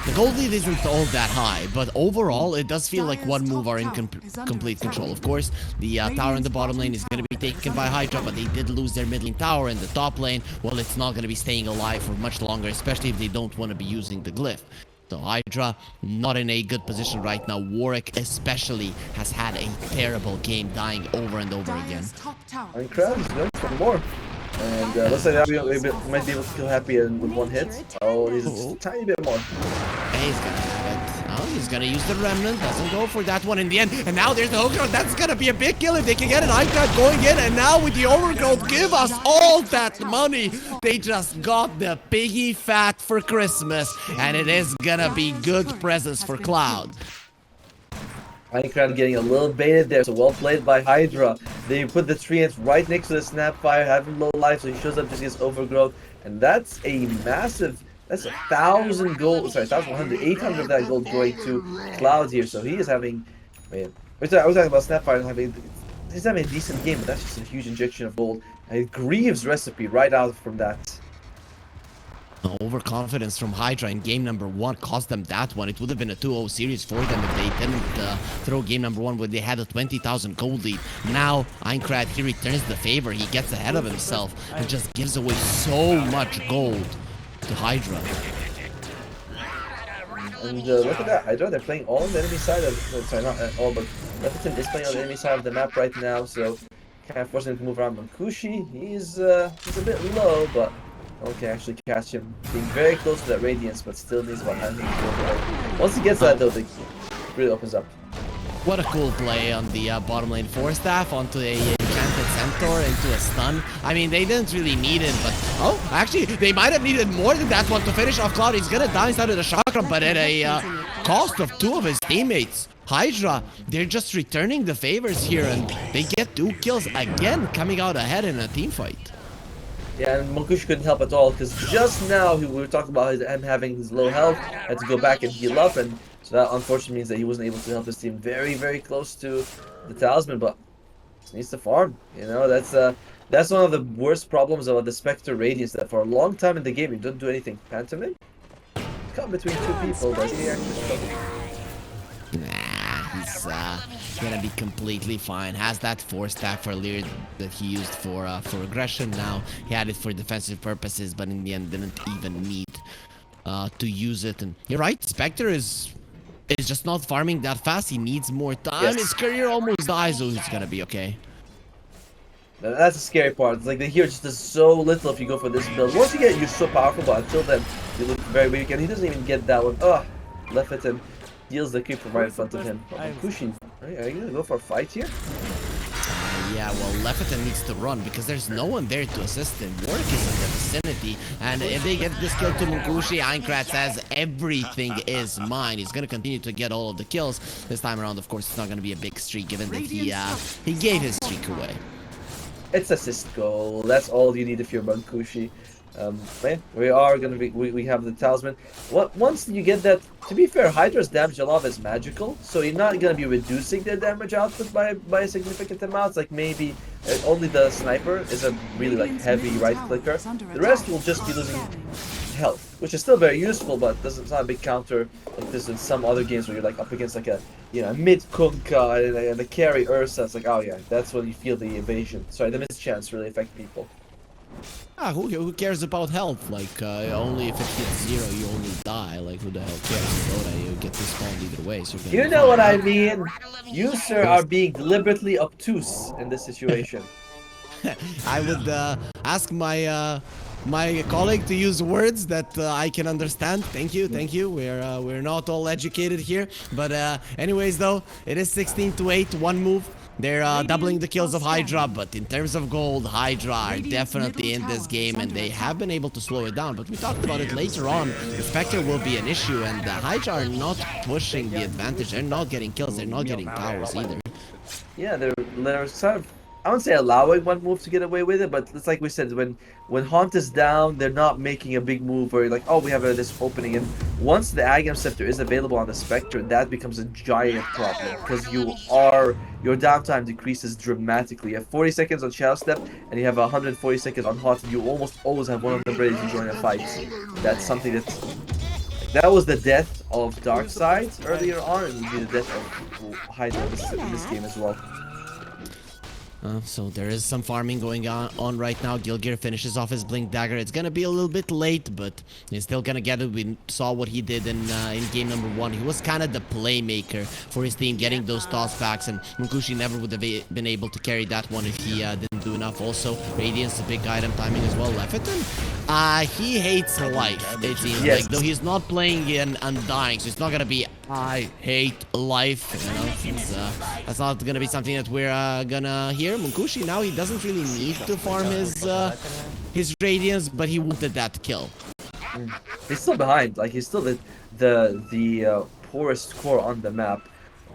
Speaker 1: The gold lead isn't all that high, but overall, it does feel like one move are in complete control. Of course, the tower in the bottom lane is going to be taken by HYDRA, but they did lose their mid lane tower in the top lane. Well, it's not going to be staying alive for much longer, especially if they don't want to be using the glyph. So HYDRA not in a good position right now. Warwick especially has had a terrible game, dying over and over again.
Speaker 2: And Crowd is going for more. And looks like we might be able to kill Happy with one hit. Oh, he's a tiny bit more.
Speaker 1: He's gonna have it. Oh, he's gonna use the remnant. Doesn't go for that one in the end. And now there's the hooker. That's gonna be a big kill if they can get it. Eintracht going in, and now with the overgrowth, give us all that money. They just got the piggy fat for Christmas, and it is gonna be good presents for Cloud.
Speaker 2: Eintracht getting a little baited there, so well played by HYDRA. They put the treants right next to the Snapfire, have him low life, so he shows up, just gets overgrowth, and that's a massive. That's 1,000 gold. Sorry, 1,100, 800 of that gold going to Cloud here. So he is having. Man, I was talking about Snapfire he's having a decent game, but that's just a huge injection of gold. And Greaves recipe right out from that.
Speaker 1: Overconfidence from HYDRA in game number 1 cost them that one. It would have been a 2-0 series for them if they didn't throw game number 1 where they had a 20,000 gold lead. Now Eintracht, he returns the favor. He gets ahead of himself and just gives away so much gold to HYDRA.
Speaker 2: And look at that, HYDRA, they're playing all on the enemy side of, sorry, not all, but Leviton is playing on the enemy side of the map right now, so kind of forcing him to move around Mancushi. He's a bit low, but okay, actually catch him. Being very close to that radiance, but still needs about 900 gold. Once he gets that though, it really opens up.
Speaker 1: What a cool play on the bottom lane 4-staff onto a enchanted centaur into a stun. I mean, they didn't really need it, but oh, actually, they might have needed more than that one to finish off Cloud. He's gonna die inside of the chakra, but at a cost of 2 of his teammates. HYDRA, they're just returning the favors here, and they get 2 kills again, coming out ahead in a team fight.
Speaker 2: Yeah, and Mancushi couldn't help at all, because just now we were talking about him having his low health, had to go back and heal up, and so that unfortunately means that he wasn't able to help his team very, very close to the talisman, but he needs to farm. You know, that's one of the worst problems about the Spectre Radiance, that for a long time in the game you don't do anything. Pantomime? Caught between 2 people, but he actually struggled.
Speaker 1: Nah, he's gonna be completely fine. Has that 4-staff earlier that he used for aggression. Now he had it for defensive purposes, but in the end didn't even need to use it. And you're right, Spectre is just not farming that fast. He needs more time.
Speaker 2: Yes.
Speaker 1: His career almost dies, so he's gonna be okay.
Speaker 2: That's the scary part. It's like the hero just does so little if you go for this build. Once you get it, you're so powerful, but until then, you look very weak, and he doesn't even get that one. Ugh, Leviton deals the creep from right in front of him. Mancushi, are you gonna go for a fight here?
Speaker 1: Yeah, well, Leviton needs to run because there's no one there to assist him. Warwick is in the vicinity, and if they get this kill to Mancushi, Eintracht says everything is mine. He's gonna continue to get all of the kills. This time around, of course, it's not gonna be a big streak, given that he gave his streak away.
Speaker 2: It's assist goal. That's all you need if you're Mancushi. Man, we are gonna be. We have the talisman. Once you get that, to be fair, HYDRA's damage a lot is magical, so you're not gonna be reducing their damage output by a significant amount. It's like maybe only the sniper is a really like heavy right clicker. The rest will just be losing health, which is still very useful, but it's not a big counter like this in some other games where you're like up against like a mid Kunkka and a carry Ursa. It's like, oh yeah, that's when you feel the evasion. Sorry, the mischance really affect people.
Speaker 1: Who cares about health? Like, only if it hits 0, you only die. Like, who the hell cares? Dota, you get respawned either way. So
Speaker 2: You know what I mean? You, sir, are being deliberately obtuse in this situation.
Speaker 1: I would ask my my colleague to use words that I can understand. Thank you, thank you. We're not all educated here, but anyways, though, it is 16-8, one move. They're doubling the kills of HYDRA, but in terms of gold, HYDRA are definitely in this game, and they have been able to slow it down. But we talked about it later on. The Spectre will be an issue, and HYDRA are not pushing the advantage. They're not getting kills. They're not getting towers either.
Speaker 2: Yeah, they're sort of, I wouldn't say allowing one move to get away with it, but it's like we said, when Haunt is down, they're not making a big move where you're like, oh, we have this opening. And once the Agam Scepter is available on the Spectre, that becomes a giant problem because your downtime decreases dramatically. You have 40 seconds on Shadow Step, and you have 140 seconds on Haunt, and you almost always have one of them ready to join a fight. That's something that was the death of Darkseid earlier on, and would be the death of HYDRA in this game as well.
Speaker 1: So there is some farming going on right now. Gilgir finishes off his Blink Dagger. It's gonna be a little bit late, but he's still gonna get it. We saw what he did in game number 1. He was kind of the playmaker for his team, getting those toss backs, and Munkushi never would have been able to carry that one if he didn't do enough. Also, Radiance, a big item timing as well. Lefferton, he hates life, it seems like, though he's not playing in Undying, so it's not gonna be I hate life, you know, since that's not gonna be something that we're gonna hear. Munkushi now, he doesn't really need to farm his Radiance, but he wanted that kill.
Speaker 2: He's still behind, like he's still the poorest core on the map.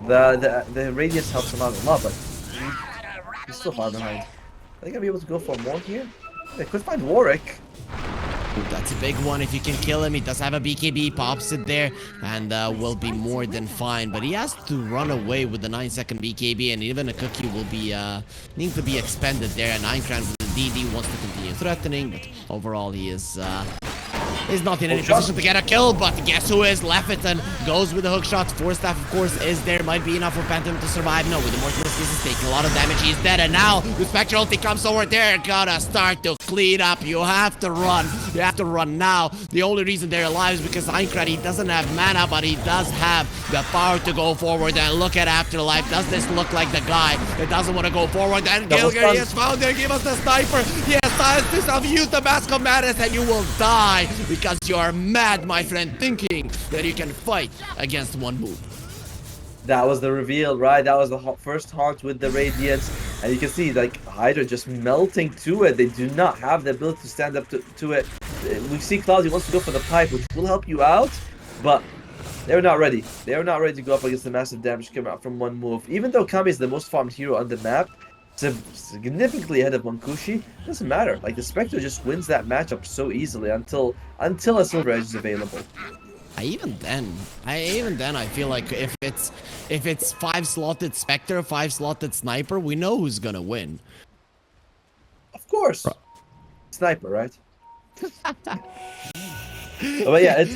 Speaker 2: The Radiance helps him out a lot, but he's still far behind. Are they gonna be able to go for more here? They could find Warwick.
Speaker 1: That's a big one. If you can kill him, he does have a BKB, pops it there, and will be more than fine. But he has to run away with the 9-second BKB, and even a cookie will be need to be expended there. And Einkrant with the DD wants to continue threatening, but overall he is not in any position to get a kill. But guess who is? Lefferton goes with the hook shot. Force Staff, of course, is there. Might be enough for Phantom to survive. No, with the Mortimer is taking a lot of damage. He's dead, and now the Spectre ulti comes over there. Gotta start to clean up. You have to run. You have to run now. The only reason they're alive is because Einkrant, he doesn't have mana, but he does have the power to go forward. And look at Afterlife. Does this look like the guy that doesn't want to go forward? And Gilgir, he has found there. Give us the sniper. He has silenced himself. Use the Mask of Madness, and you will die because you are mad, my friend, thinking that you can fight against one move.
Speaker 2: That was the reveal, right? That was the first Haunt with the Radiance. And you can see, like, HYDRA just melting to it. They do not have the ability to stand up to it. We see Cloudy wants to go for the pipe, which will help you out, but they're not ready. They're not ready to go up against the massive damage coming out from one move. Even though Kami is the most farmed hero on the map, significantly ahead of Munkushi, doesn't matter. Like, the Spectre just wins that matchup so easily until a Silver Edge is available.
Speaker 1: Even then, I feel like if it's 5-slotted Spectre, 5-slotted Sniper, we know who's gonna win.
Speaker 2: Of course, Sniper, right? But yeah, it's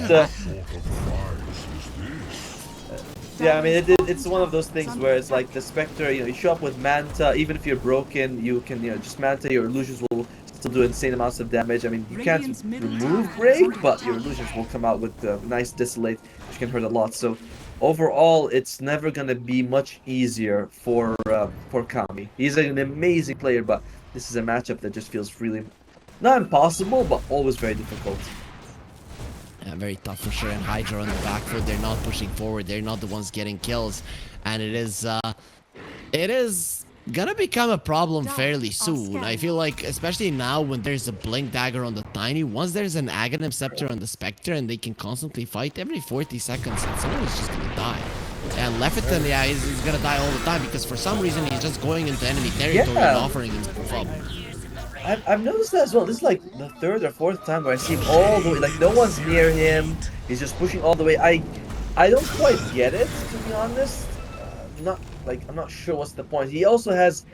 Speaker 2: yeah, I mean, it's one of those things where it's like the Spectre, you know, you show up with Manta, even if you're broken, you can, you know, just Manta, your illusions will still do insane amounts of damage. I mean, you can't remove Break, but your illusions will come out with nice Dissolate, which can hurt a lot. So overall, it's never gonna be much easier for Kami. He's an amazing player, but this is a matchup that just feels really not impossible, but always very difficult.
Speaker 1: Yeah, very tough for sure. And HYDRA on the back foot, they're not pushing forward. They're not the ones getting kills, and it is gonna become a problem fairly soon. I feel like, especially now when there's a Blink Dagger on the Tiny, once there's an Aghanim Scepter on the Spectre and they can constantly fight every 40 seconds, and someone is just gonna die. And Lefferton, yeah, he's gonna die all the time because for some reason he's just going into enemy territory and offering himself up.
Speaker 2: I've noticed that as well. This is like the 3rd or 4th time where I see him all the way, like no one's near him. He's just pushing all the way. I don't quite get it, to be honest. I'm not sure what's the point. He also has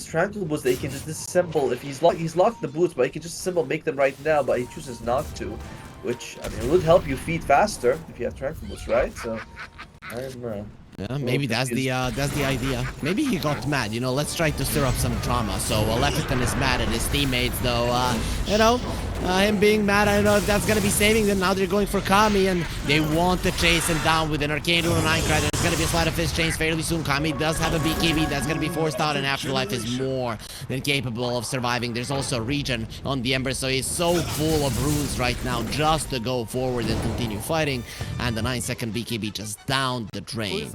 Speaker 2: tranquil boots that he can just disassemble. If he's locked the boots, but he can just assemble, make them right now, but he chooses not to. Which, I mean, it would help you feed faster if you have tranquil boots, right? So
Speaker 1: yeah, maybe that's the idea. Maybe he got mad, you know, let's try to stir up some drama. So Lefferton is mad at his teammates, though, you know, Him being mad, I don't know if that's gonna be saving them. Now they're going for Kami, and they want to chase him down with an Arcane Rune 9 credit. There's gonna be a Slide of Fist chains fairly soon. Kami does have a BKB that's gonna be forced out, and Afterlife is more than capable of surviving. There's also a regen on the Ember, so he's so full of runes right now just to go forward and continue fighting. And the 9-second BKB just down the drain.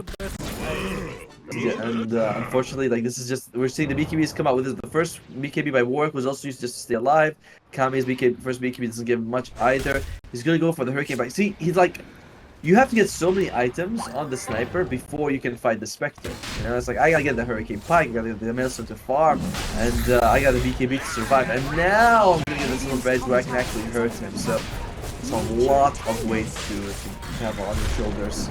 Speaker 2: Yeah, and unfortunately, like, this is just, we're seeing the BKBs come out with this. The first BKB by Warwick was also used just to stay alive. Kami's first BKB doesn't give much either. He's gonna go for the Hurricane Bite. See, he's like, you have to get so many items on the sniper before you can fight the Spectre. You know, it's like, I gotta get the Hurricane Pike, I gotta get the Maelstrom to farm, and I got the BKB to survive. And now I'm gonna get this little edge where I can actually hurt him. So it's a lot of weight to have on your shoulders.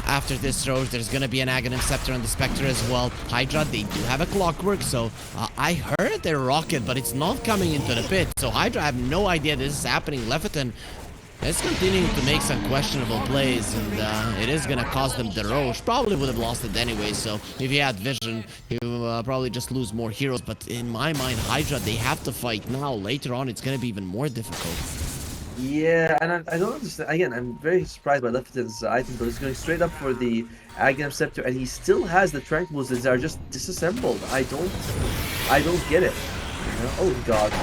Speaker 1: After this Roche, there's gonna be an Aghanim Scepter on the Spectre as well. HYDRA, they do have a Clockwork, so I heard their rocket, but it's not coming into the pit. So HYDRA have no idea this is happening. Leviathan is continuing to make some questionable plays, and it is gonna cost them the Roche. Probably would have lost it anyway, so if he had vision, he would probably just lose more heroes. But in my mind, HYDRA, they have to fight now. Later on, it's gonna be even more difficult.
Speaker 2: Yeah, and I don't understand. Again, I'm very surprised by Leviathan's item, but he's going straight up for the Aghanim Scepter, and he still has the Tranquils that are just disassembled. I don't get it. You know? Oh god.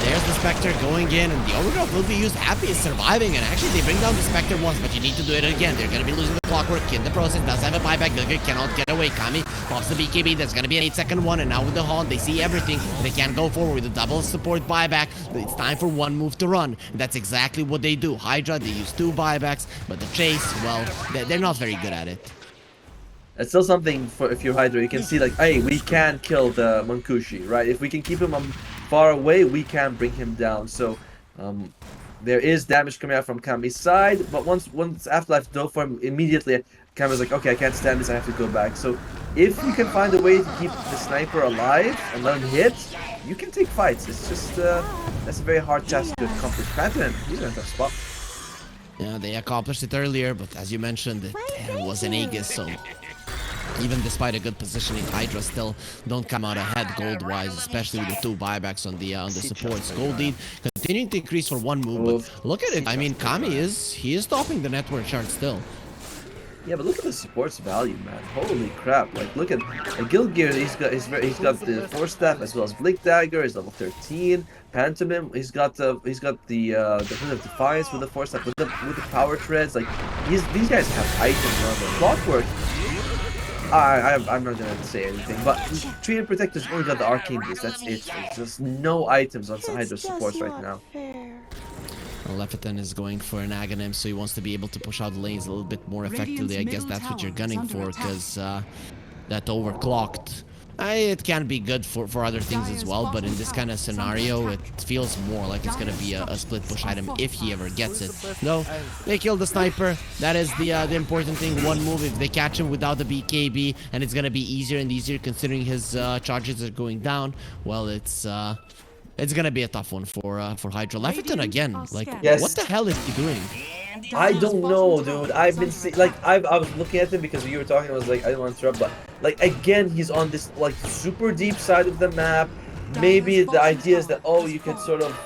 Speaker 1: There's the Spectre going in, and the Overgrowth will be used. Happy is surviving, and actually they bring down the Spectre once, but you need to do it again. They're going to be losing the Clockwork in the process. Does have a buyback. Gilgir cannot get away. Kami pops the BKB. That's going to be an 8-second one, and now with the Haunt, they see everything. They can't go forward with the double support buyback. It's time for one move to run. And that's exactly what they do. HYDRA, they use 2 buybacks, but the chase, well, they're not very good at it.
Speaker 2: It's still something for if you're HYDRA. You can see, like, hey, we can kill the Mankushi, right? If we can keep him far away, we can bring him down. So there is damage coming out from Kami's side, but once Afterlife dove for him, immediately Kami's like, okay, I can't stand this, I have to go back. So if you can find a way to keep the sniper alive and let him hit, you can take fights. It's just that's a very hard task to accomplish. Pantheon, he's in a tough spot.
Speaker 1: Yeah, they accomplished it earlier, but as you mentioned, it was an Aegis, so even despite a good positioning, HYDRA still don't come out ahead gold-wise, especially with the 2 buybacks on the supports. Gold lead continuing to increase for 1 move, but look at it. I mean, Kami is topping the network chart still.
Speaker 2: Yeah, but look at the support's value, man. Holy crap! Like, look at Gilgir. He's got the Force Staff as well as Blink Dagger. He's level 13. Pantomime. He's got the Hood of Defiance with the Force Staff with the Power Treads. Like, these guys have items on them. Clockwork. I'm not gonna say anything, but Treant Protector's only got the Arcane Boost. That's it. There's just no items on HYDRA supports right now.
Speaker 1: Leviathan is going for an Aghanim, so he wants to be able to push out the lanes a little bit more effectively. I guess that's what you're gunning for, because that overclocked. It can be good for other things as well, but in this kind of scenario, it feels more like it's going to be a split push item if he ever gets it. No, they killed the sniper. That is the important thing. 1 move, if they catch him without the BKB, and it's going to be easier and easier considering his charges are going down, well, it's going to be a tough one for HYDRA. Leviathan again, like, what the hell is he doing?
Speaker 2: I don't know, dude. I've been I was looking at him because you were talking. I was like, I don't want to interrupt, but like, again, he's on this like super deep side of the map. Maybe the idea is that, oh, you can sort of,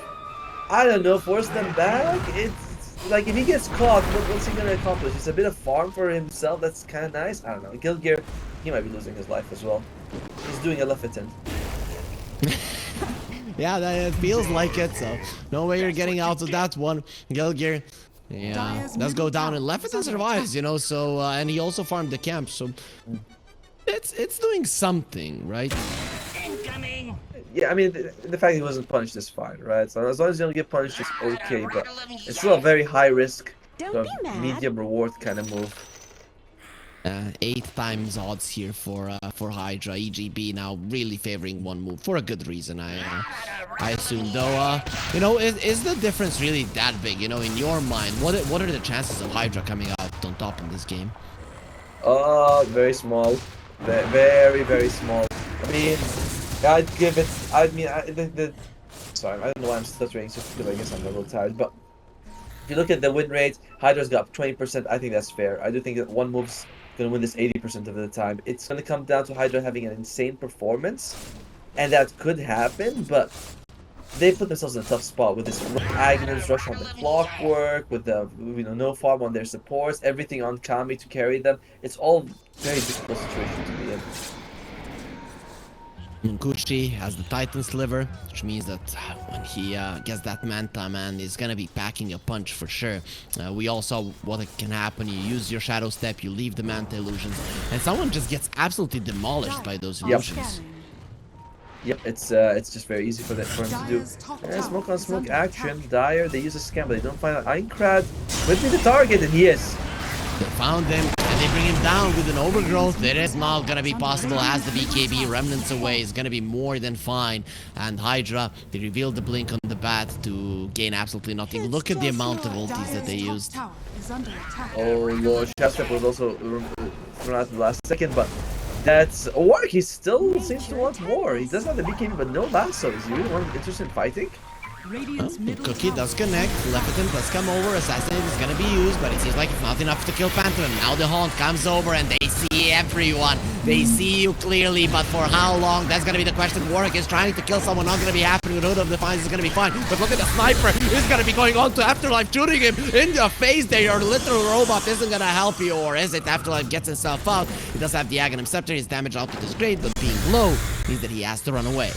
Speaker 2: I don't know, force them back. It's like, if he gets caught, what's he gonna accomplish? It's a bit of farm for himself. That's kind of nice. I don't know. Gilgir, he might be losing his life as well. He's doing a Leviathan.
Speaker 1: Yeah, it feels like it, so no way you're getting out of that one. Gilgir, yeah, let's go down, and Leviathan survives, you know, so, and he also farmed the camp, so it's doing something, right?
Speaker 2: Yeah, I mean, the fact he wasn't punished is fine, right? So as long as you don't get punished, it's okay, but it's still a very high risk, sort of medium reward kind of move.
Speaker 1: 8 times odds here for HYDRA. EGB now really favoring 1 move for a good reason, I assume. Though, you know, is the difference really that big? You know, in your mind, what are the chances of HYDRA coming out on top in this game?
Speaker 2: Very small, very very small. I mean, I'd give it. I mean, sorry, I don't know why I'm stuttering. It's just because I guess I'm a little tired, but. If you look at the win rate, HYDRA's got 20%. I think that's fair. I do think that 1 move's going to win this 80% of the time. It's going to come down to HYDRA having an insane performance, and that could happen, but they put themselves in a tough spot with this Aghanim's rush on the clockwork, with the no farm on their supports, everything on Kami to carry them. It's all very difficult situation to be in.
Speaker 1: Munkuchi has the Titan Sliver, which means that when he gets that Manta, man, he's gonna be packing a punch for sure. We all saw what can happen. You use your Shadow Step, you leave the Manta illusions, and someone just gets absolutely demolished by those illusions.
Speaker 2: Yep, it's just very easy for him to do. Smoke on smoke action. Dire, they use a scam, but they don't find out. Aincrad could be the target, and he is.
Speaker 1: They found him, and they bring him down with an overgrowth. It is not gonna be possible as the BKB remnants away. It's gonna be more than fine. And HYDRA, they revealed the blink on the bat to gain absolutely nothing. Look at the amount of ultis that they used.
Speaker 2: Oh lord, Shastep was also thrown out in the last second, but that's Warwick. He still seems to want more. He does have the BKB, but no lasso. Is he really interested in fighting?
Speaker 1: Cookie does connect, Leviathan does come over, Assassinate is gonna be used, but it seems like it's not enough to kill Phantom. Now the Haunt comes over and they see everyone. They see you clearly, but for how long? That's gonna be the question. Warwick is trying to kill someone, not gonna be happening with Hood of Defiance, is gonna be fine. But look at the sniper, he's gonna be going on to Afterlife, shooting him in the face there. Your literal robot isn't gonna help you, or is it? Afterlife gets himself out. He does have the Aghanim Scepter, his damage output is great, but being low means that he has to run away.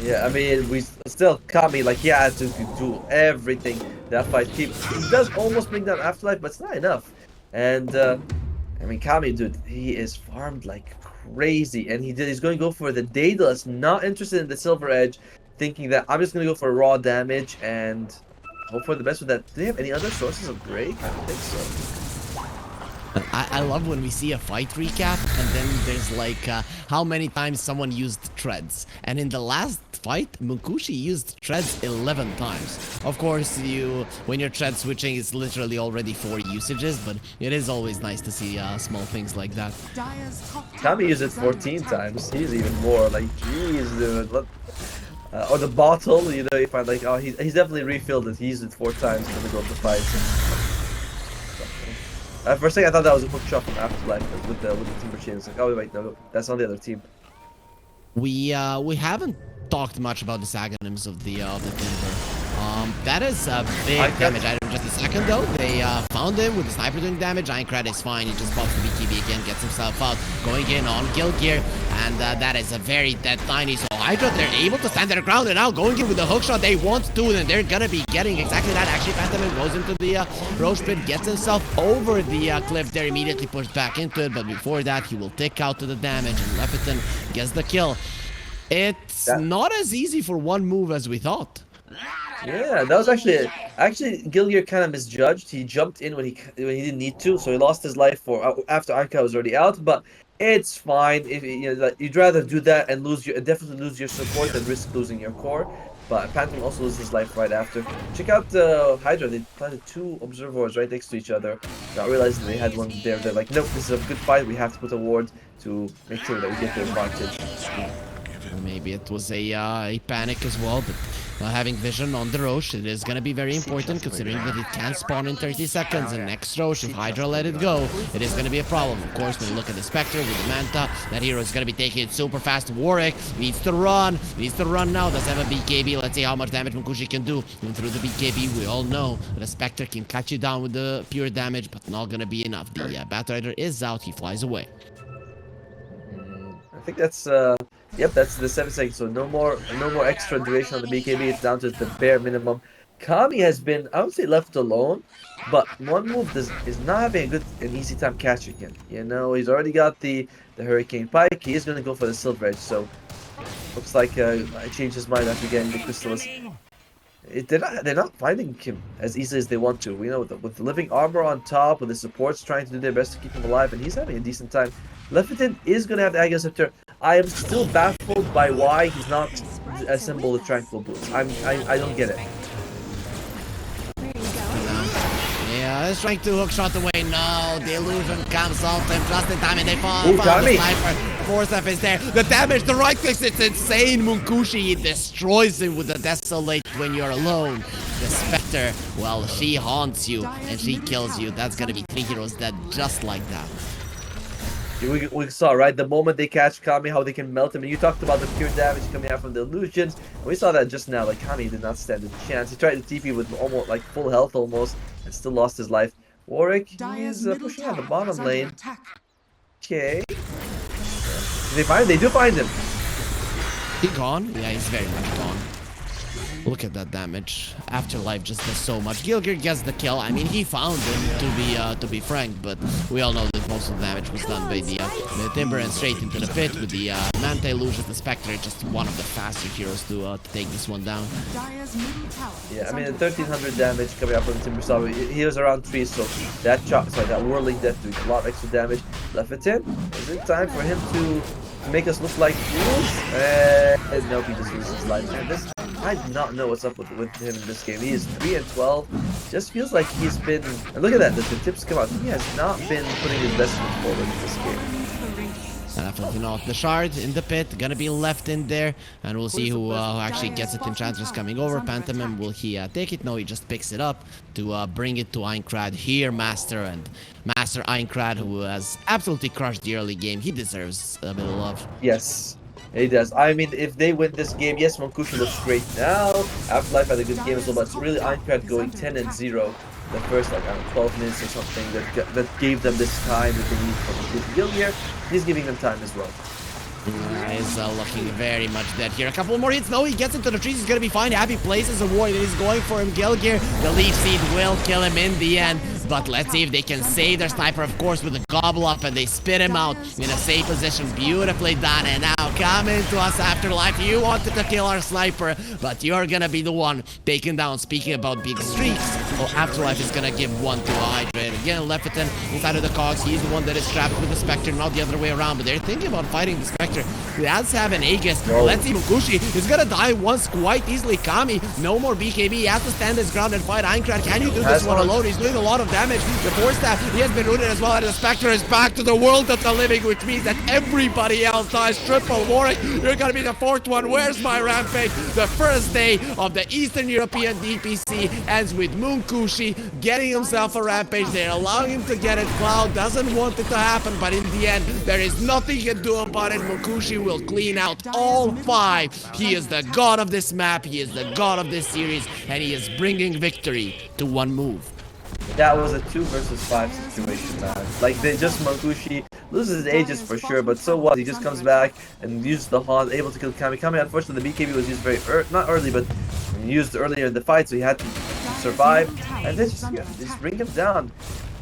Speaker 2: Yeah, I mean, we still Kami, like, yeah, to do everything that fight keep. He does almost bring down Afterlife, but it's not enough. And, I mean, Kami, dude, he is farmed like crazy. And he's going to go for the Daedalus, not interested in the Silver Edge, thinking that I'm just going to go for raw damage and hope for the best with that. Do they have any other sources of break? I don't think so.
Speaker 1: I love when we see a fight recap and then there's like how many times someone used treads. And in the last fight, Munkushi used treads 11 times. Of course, when you're tread switching, it's literally already 4 usages, but it is always nice to see small things like that.
Speaker 2: Kami used it 14 times. He's even more like, jeez, dude. Or the bottle, you find like, oh, he's definitely refilled it. He used it 4 times in the middle of the fight. For a second, I thought that was a hook shot from Afterlife with the Timber Chain. It's like, oh wait, no, that's on the other team.
Speaker 1: We haven't talked much about the Aghanims of the Timber. That is a big damage item. Just a second though, they found him with the sniper doing damage. Aincrad is fine. He just buffs the BKB again, gets himself out, going in on Guild Gear, and that is a very dead tiny. So HYDRA, they're able to stand their ground, and now going in with the hook shot they want to, and they're gonna be getting exactly that. Actually, Phantom goes into the Roach Pit, gets himself over the cliff there, immediately pushed back into it, but before that, he will take out to the damage, and Leviathan gets the kill. It's not as easy for one move as we thought.
Speaker 2: Yeah, that was actually Gilgear kind of misjudged. He jumped in when he didn't need to, so he lost his life after Anka was already out. But it's fine. If you'd rather do that and definitely lose your support than risk losing your core. But Phantom also loses his life right after. Check out HYDRA. They planted 2 observers right next to each other, not realizing they had one there. They're like, nope, this is a good fight. We have to put a ward to make sure that we get the advantage.
Speaker 1: Maybe it was a panic as well, but having vision on the Roche, it is going to be very important considering that it can spawn in 30 seconds. And next Roche, if HYDRA let it go, it is going to be a problem. Of course, when you look at the Spectre with the Manta, that hero is going to be taking it super fast. Warwick needs to run now. Does have a BKB. Let's see how much damage Munkushi can do. And through the BKB, we all know that a Spectre can cut you down with the pure damage, but not going to be enough. The Battle Rider is out. He flies away.
Speaker 2: I think that's that's the 7 seconds. So no more extra duration on the BKB. It's down to the bare minimum. Kami has been, I would say, left alone, but one move is not having an easy time catching him. He's already got the Hurricane Pike. He is going to go for the Silver Edge. So looks like I changed his mind after getting the Chrysalis. They're not finding him as easily as they want to. With the living armor on top, with the supports trying to do their best to keep him alive, and he's having a decent time. Leviathan is going to have the Aghanim Scepter. I am still baffled by why he's not assembled the Tranquil Boots. I don't get it.
Speaker 1: Yeah, he's trying to hook shot away. No, the illusion comes off him just in time, and they fall. The sniper. Force is there. The damage, the right clicks, it's insane. Munkushi destroys him with the Desolate when you're alone. The Spectre, well, she haunts you and she kills you. That's gonna be 3 heroes dead just like that.
Speaker 2: We saw, right, the moment they catch Kami, how they can melt him. And you talked about the pure damage coming out from the illusions. And we saw that just now. Like, Kami did not stand a chance. He tried to TP with almost like full health almost, and still lost his life. Warwick, he's pushing out the bottom lane. Okay. They find him? They do find him.
Speaker 1: He gone? Yeah, he's very much gone. Look at that damage. Afterlife just does so much. Gilgir gets the kill. I mean, he found him, to be frank, but we all know that most of the damage was done by the Timber and straight into the pit with the Manta illusion. The Spectre, just one of the faster heroes to take this one down.
Speaker 2: Yeah, I mean, 1300 damage coming out from the Timber Saw. He was around 3, so that that whirling death doing a lot of extra damage. Left it in. Is it time for him to make us look like fools? And nope, he just loses his life. And this, I do not know what's up with him in this game. He is 3 and 12. Just feels like he's been. And look at that, the tips come out. He has not been putting his best foot forward in this game.
Speaker 1: Definitely not. The shard in the pit, gonna be left in there, and we'll see who actually gets it. Enchantress coming over. Pantomime, will he take it? No, he just picks it up to bring it to Einkrad. Here, Master Einkrad, who has absolutely crushed the early game. He deserves a bit of love.
Speaker 2: Yes, he does. I mean, if they win this game, yes, Monkushi looks great now. Afterlife had a good game as well, but it's really Einkrad going 10 and 0. The first, like, I don't know, 12 minutes or something that gave them this time that they need from Gilgir. He's giving them time as well.
Speaker 1: He's looking very much dead here. A couple more hits. No, he gets into the trees. He's going to be fine. Happy places a warrior. He's going for him. Gilgir, the Leaf Seed will kill him in the end. But let's see if they can save their sniper, of course, with a gobble up, and they spit him out in a safe position. Beautifully done. And now coming to us, Afterlife. You wanted to kill our sniper, but you're gonna be the one taken down. Speaking about big streaks, oh, Afterlife is gonna give one to HYDRA. Again, Leviathan inside of the cogs. He's the one that is trapped with the Spectre, not the other way around. But they're thinking about fighting the Spectre. He does have an Aegis. Let's see, Monkushi is gonna die once quite easily. Kami, no more BKB. He has to stand his ground and fight Einkrad. Can you do this one alone? He's doing a lot of damage. The Force Staff, he has been rooted as well, and the Spectre is back to the world of the living, which means that everybody else dies. Triple Warwick, you're gonna be the fourth one. Where's my Rampage? The first day of the Eastern European DPC ends with Monkushi getting himself a Rampage. They're allowing him to get it. Cloud doesn't want it to happen, but in the end, there is nothing he can do about it. Monkushi will clean out all 5. He is the god of this map, he is the god of this series, and he is bringing victory to one move.
Speaker 2: That was a 2 versus 5 situation, man. Like, they just Monkushi loses his Aegis for sure, but so what? He just comes back and uses the Haunt, able to kill Kami. Kami, unfortunately, the BKB was used very not early, but used earlier in the fight, so he had to survive. And they just bring him down.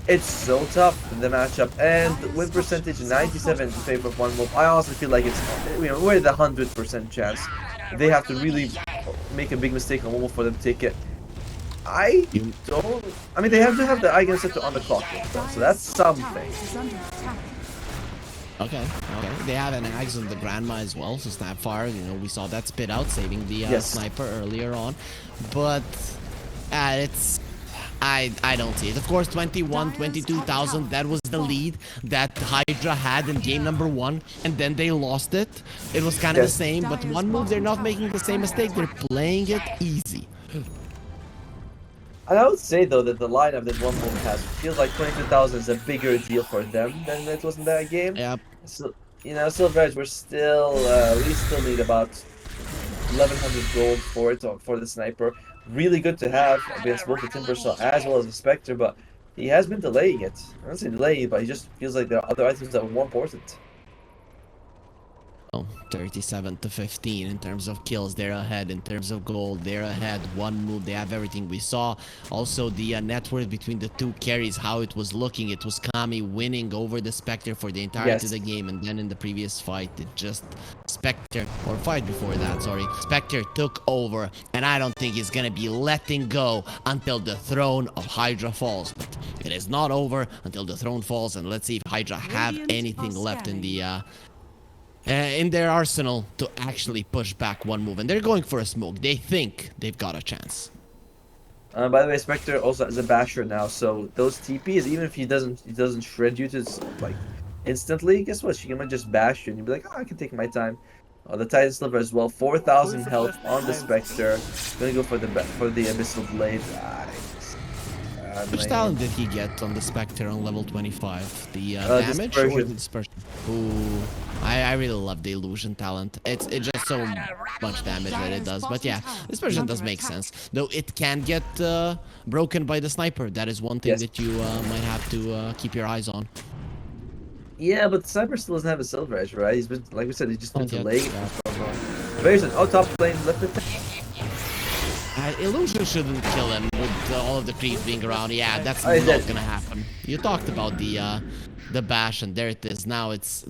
Speaker 2: It's so tough in the matchup, and the win percentage 97 in favor of one move. I honestly feel like it's, you know, we're the 100% chance. They have to really make a big mistake on one move for them to take it. I mean, they have to have the Eigen Scepter on the clock, so that's something.
Speaker 1: Okay. They have an Axe on the Grandma as well, so Snapfire, you know, we saw that spit out, saving the sniper earlier on. But it's... I don't see it. Of course, 22,000, that was the lead that HYDRA had in game number 1, and then they lost it. It was kind of the same, but one move, they're not making the same mistake. They're playing it easy.
Speaker 2: And I would say, though, that the lineup that one move has feels like 22,000 is a bigger deal for them than it was in that game.
Speaker 1: Yep.
Speaker 2: So, you know, Silver Edge, we still need about 1,100 gold for it, for the sniper. Really good to have against both the Timber Saw as well as the Spectre, but he has been delaying it. I don't say delaying it, but he just feels like there are other items that are more important.
Speaker 1: Oh, 37 to 15 in terms of kills, they're ahead. In terms of gold, they're ahead. One move, they have everything. We saw also the net worth between the two carries, how it was looking. It was Kami winning over the Spectre for the entirety of the game, and then in the previous fight, it just Spectre, or fight before that, sorry, Spectre took over, and I don't think he's gonna be letting go until the throne of HYDRA falls. But it is not over until the throne falls, and let's see if HYDRA have anything left in their arsenal to actually push back one move. And they're going for a smoke. They think they've got a chance.
Speaker 2: By the way, Spectre also has a basher now, so those TPs, even if he doesn't shred you to like instantly, guess what? She might just bash you and you'll be like, oh, I can take my time. The Titan Sliver as well, 4,000 health on the Spectre. Gonna go for the Abyssal Blade.
Speaker 1: Which talent did he get on the Spectre on level 25? The damage or
Speaker 2: dispersion.
Speaker 1: the dispersion? Ooh, I really love the illusion talent. It's just so much damage that it does. But yeah, dispersion does make sense. Though it can get broken by the sniper. That is one thing
Speaker 2: Yes.
Speaker 1: that you might have to keep your eyes on.
Speaker 2: Yeah, but Sniper still doesn't have a silver edge, right? He's been, like we said, he's just been
Speaker 1: Not yet,
Speaker 2: delayed.
Speaker 1: yeah.
Speaker 2: Very soon. Oh, top lane, left it.
Speaker 1: Illusion shouldn't kill him with all of the creeps being around. Yeah, that's
Speaker 2: Oh, he's
Speaker 1: not
Speaker 2: dead.
Speaker 1: gonna happen. You talked about the bash, and there it is. Now it's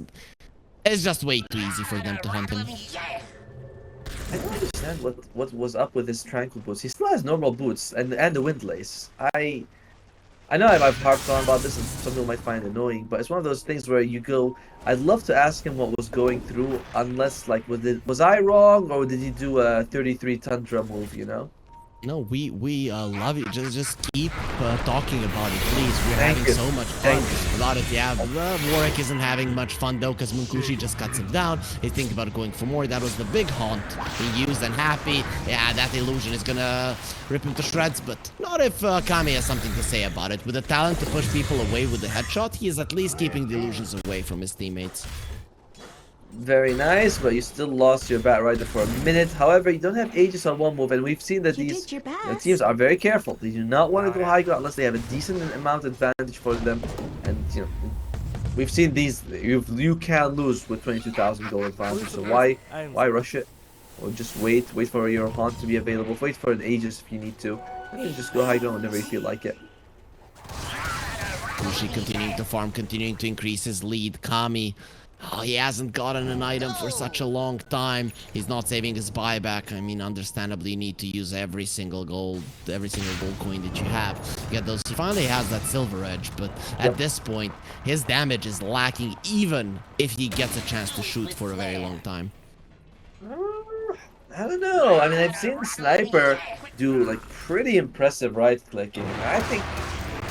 Speaker 1: just way too easy for them to hunt him.
Speaker 2: I don't understand what was up with his tranquil boots. He still has normal boots and the windlace. I know I've harped on about this and some people might find it annoying, but it's one of those things where you go, I'd love to ask him what was going through, unless like was I wrong or did he do a 33 Tundra move, you know?
Speaker 1: No, we love it. Just keep talking about it, please. We're
Speaker 2: Thank
Speaker 1: having
Speaker 2: you.
Speaker 1: so much fun about it. Yeah, Warwick isn't having much fun though, because Munkushi just cuts him down. He's thinking about going for more. That was the big haunt he used, and happy. Yeah, that illusion is gonna rip him to shreds, but not if Kami has something to say about it. With the talent to push people away with the headshot, he is at least keeping the illusions away from his teammates.
Speaker 2: Very nice, but you still lost your Bat Rider for a minute. However, you don't have Aegis on one move, and we've seen that these teams are very careful. They do not want to go high ground unless they have a decent amount of advantage for them. And you know, we've seen these. You can lose with 22,000 gold advantage. So why rush it? Or just wait for your haunt to be available. Wait for an Aegis if you need to, and then just go high ground whenever you feel like it.
Speaker 1: Kushi continuing to farm, continuing to increase his lead. Kami, oh, he hasn't gotten an item for such a long time. He's not saving his buyback. I mean, understandably, you need to use every single gold coin that you have. Get those. He finally has that silver edge, but at this point, his damage is lacking even if he gets a chance to shoot for a very long time.
Speaker 2: I don't know. I mean, I've seen Sniper do like pretty impressive right clicking.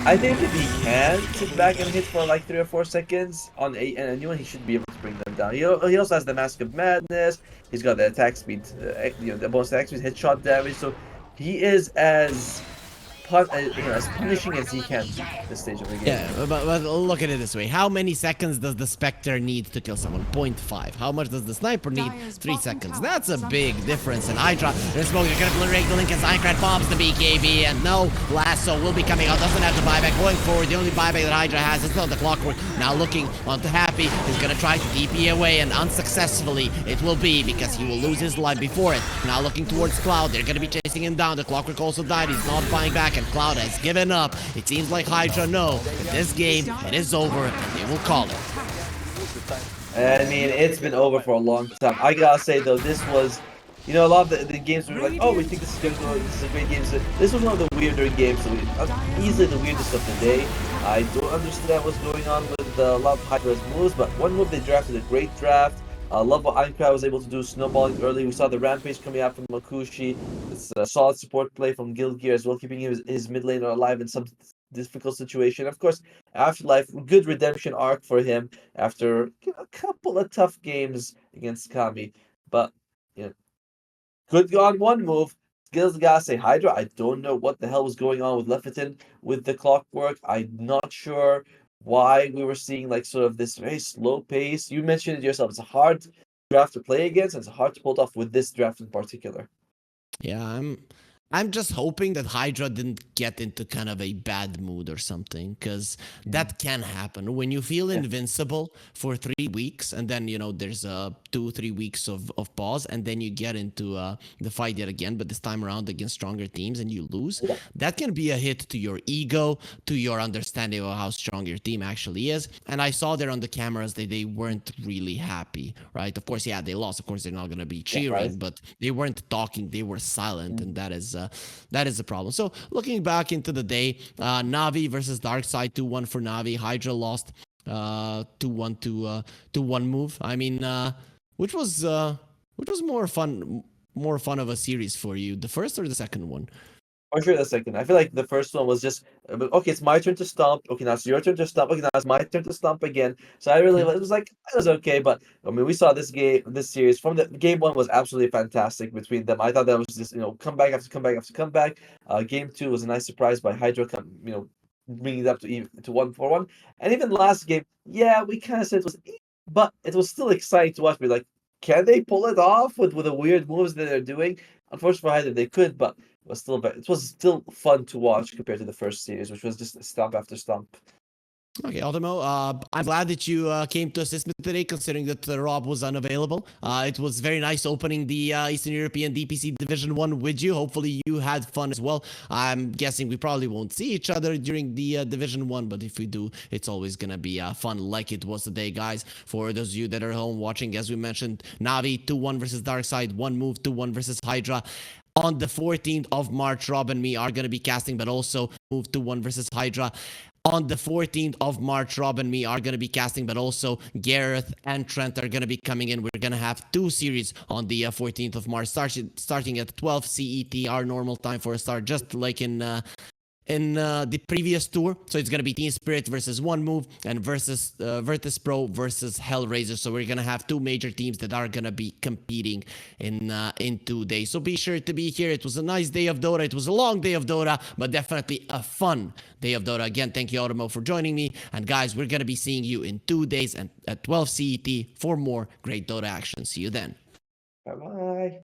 Speaker 2: I think if he can sit back and hit for like 3 or 4 seconds on a new one, he should be able to bring them down. He also has the Mask of Madness. He's got the attack speed, the bonus attack speed, headshot damage. So he is as punishing as he can be at this stage of the game.
Speaker 1: Yeah, but look at it this way. How many seconds does the Spectre need to kill someone? 0.5. How much does the Sniper need? 3 seconds. That's a big difference. And HYDRA, they're smoking. They're going to break the link as Minecraft bombs the BKB. And no, Lasso will be coming out. Doesn't have the buyback. Going forward, the only buyback that HYDRA has is not the Clockwork. Now looking onto Happy. He's going to try to DP away. And unsuccessfully, it will be because he will lose his life before it. Now looking towards Cloud. They're going to be chasing him down. The Clockwork also died. He's not buying back. And Cloud has given up. It seems like HYDRA know that this game, it is over, and they will call it.
Speaker 2: I mean, it's been over for a long time. I gotta say though, this was, you know, a lot of the games we were like, oh, we think this is gonna go, this is a great game. This was one of the weirder games, easily the weirdest of the day. I don't understand what's going on with a lot of HYDRA's moves, but one move they drafted a great draft. I love what Aincrad was able to do, snowballing early. We saw the Rampage coming out from Makushi. It's a solid support play from Guild Gear as well, keeping his mid laner alive in some difficult situation. Of course, Afterlife, good redemption arc for him after a couple of tough games against Kami. But, you know, good on one move. Guild gotta say, HYDRA, I don't know what the hell was going on with Leviton with the Clockwork. I'm not sure why we were seeing like sort of this very slow pace. You mentioned it yourself. It's a hard draft to play against, and it's hard to pull it off with this draft in particular.
Speaker 1: Yeah, I'm just hoping that HYDRA didn't get into kind of a bad mood or something, because that can happen when you feel invincible for 3 weeks, and then, you know, there's 2-3 weeks of pause, and then you get into the fight yet again, but this time around against stronger teams, and you lose. That can be a hit to your ego, to your understanding of how strong your team actually is. And I saw there on the cameras that they weren't really happy, right? Of course, yeah, they lost. Of course, they're not going to be cheering, but they weren't talking. They were silent, and that is a problem. So looking back into the day, Navi versus Darkseid, 2-1 for Navi. HYDRA lost 2-1 to one move. I mean, which was more fun of a series for you, the first or the second one?
Speaker 2: For sure, the second. I feel like the first one was just okay. It's my turn to stomp. Okay, now it's your turn to stomp. Okay, now it's my turn to stomp again. So I really it was like it was okay, but I mean we saw this series from the game one was absolutely fantastic between them. I thought that was just comeback after comeback after comeback. Game two was a nice surprise by HYDRA, bringing it up to 1-1, and even last game, yeah, we kind of said it was, but it was still exciting to watch. Be like, can they pull it off with the weird moves that they're doing? Unfortunately for HYDRA, they could, but it was still fun to watch compared to the first series, which was just stomp after stomp.
Speaker 1: Okay, Ultimo, I'm glad that you came to assist me today, considering that Rob was unavailable. It was very nice opening the Eastern European DPC Division 1 with you. Hopefully you had fun as well. I'm guessing we probably won't see each other during the Division 1, but if we do, it's always going to be fun like it was today, guys. For those of you that are home watching, as we mentioned, Navi 2-1 versus Darkside, 1 move, 2-1 versus HYDRA. On the 14th of March, Rob and me are going to be casting, but also move to 1 versus HYDRA. On the 14th of March, Rob and me are going to be casting, but also Gareth and Trent are going to be coming in. We're going to have 2 series on the 14th of March, starting at 12 CET, our normal time for a start, just like in the previous tour. So it's going to be Team Spirit versus One Move and versus Virtus Pro versus Hellraiser. So we're going to have 2 major teams that are going to be competing in 2 days. So be sure to be here. It was a nice day of Dota. It was a long day of Dota, but definitely a fun day of Dota. Again, thank you, OTOMO, for joining me. And guys, we're going to be seeing you in 2 days and at 12 CET for more great Dota action. See you then.
Speaker 2: Bye-bye.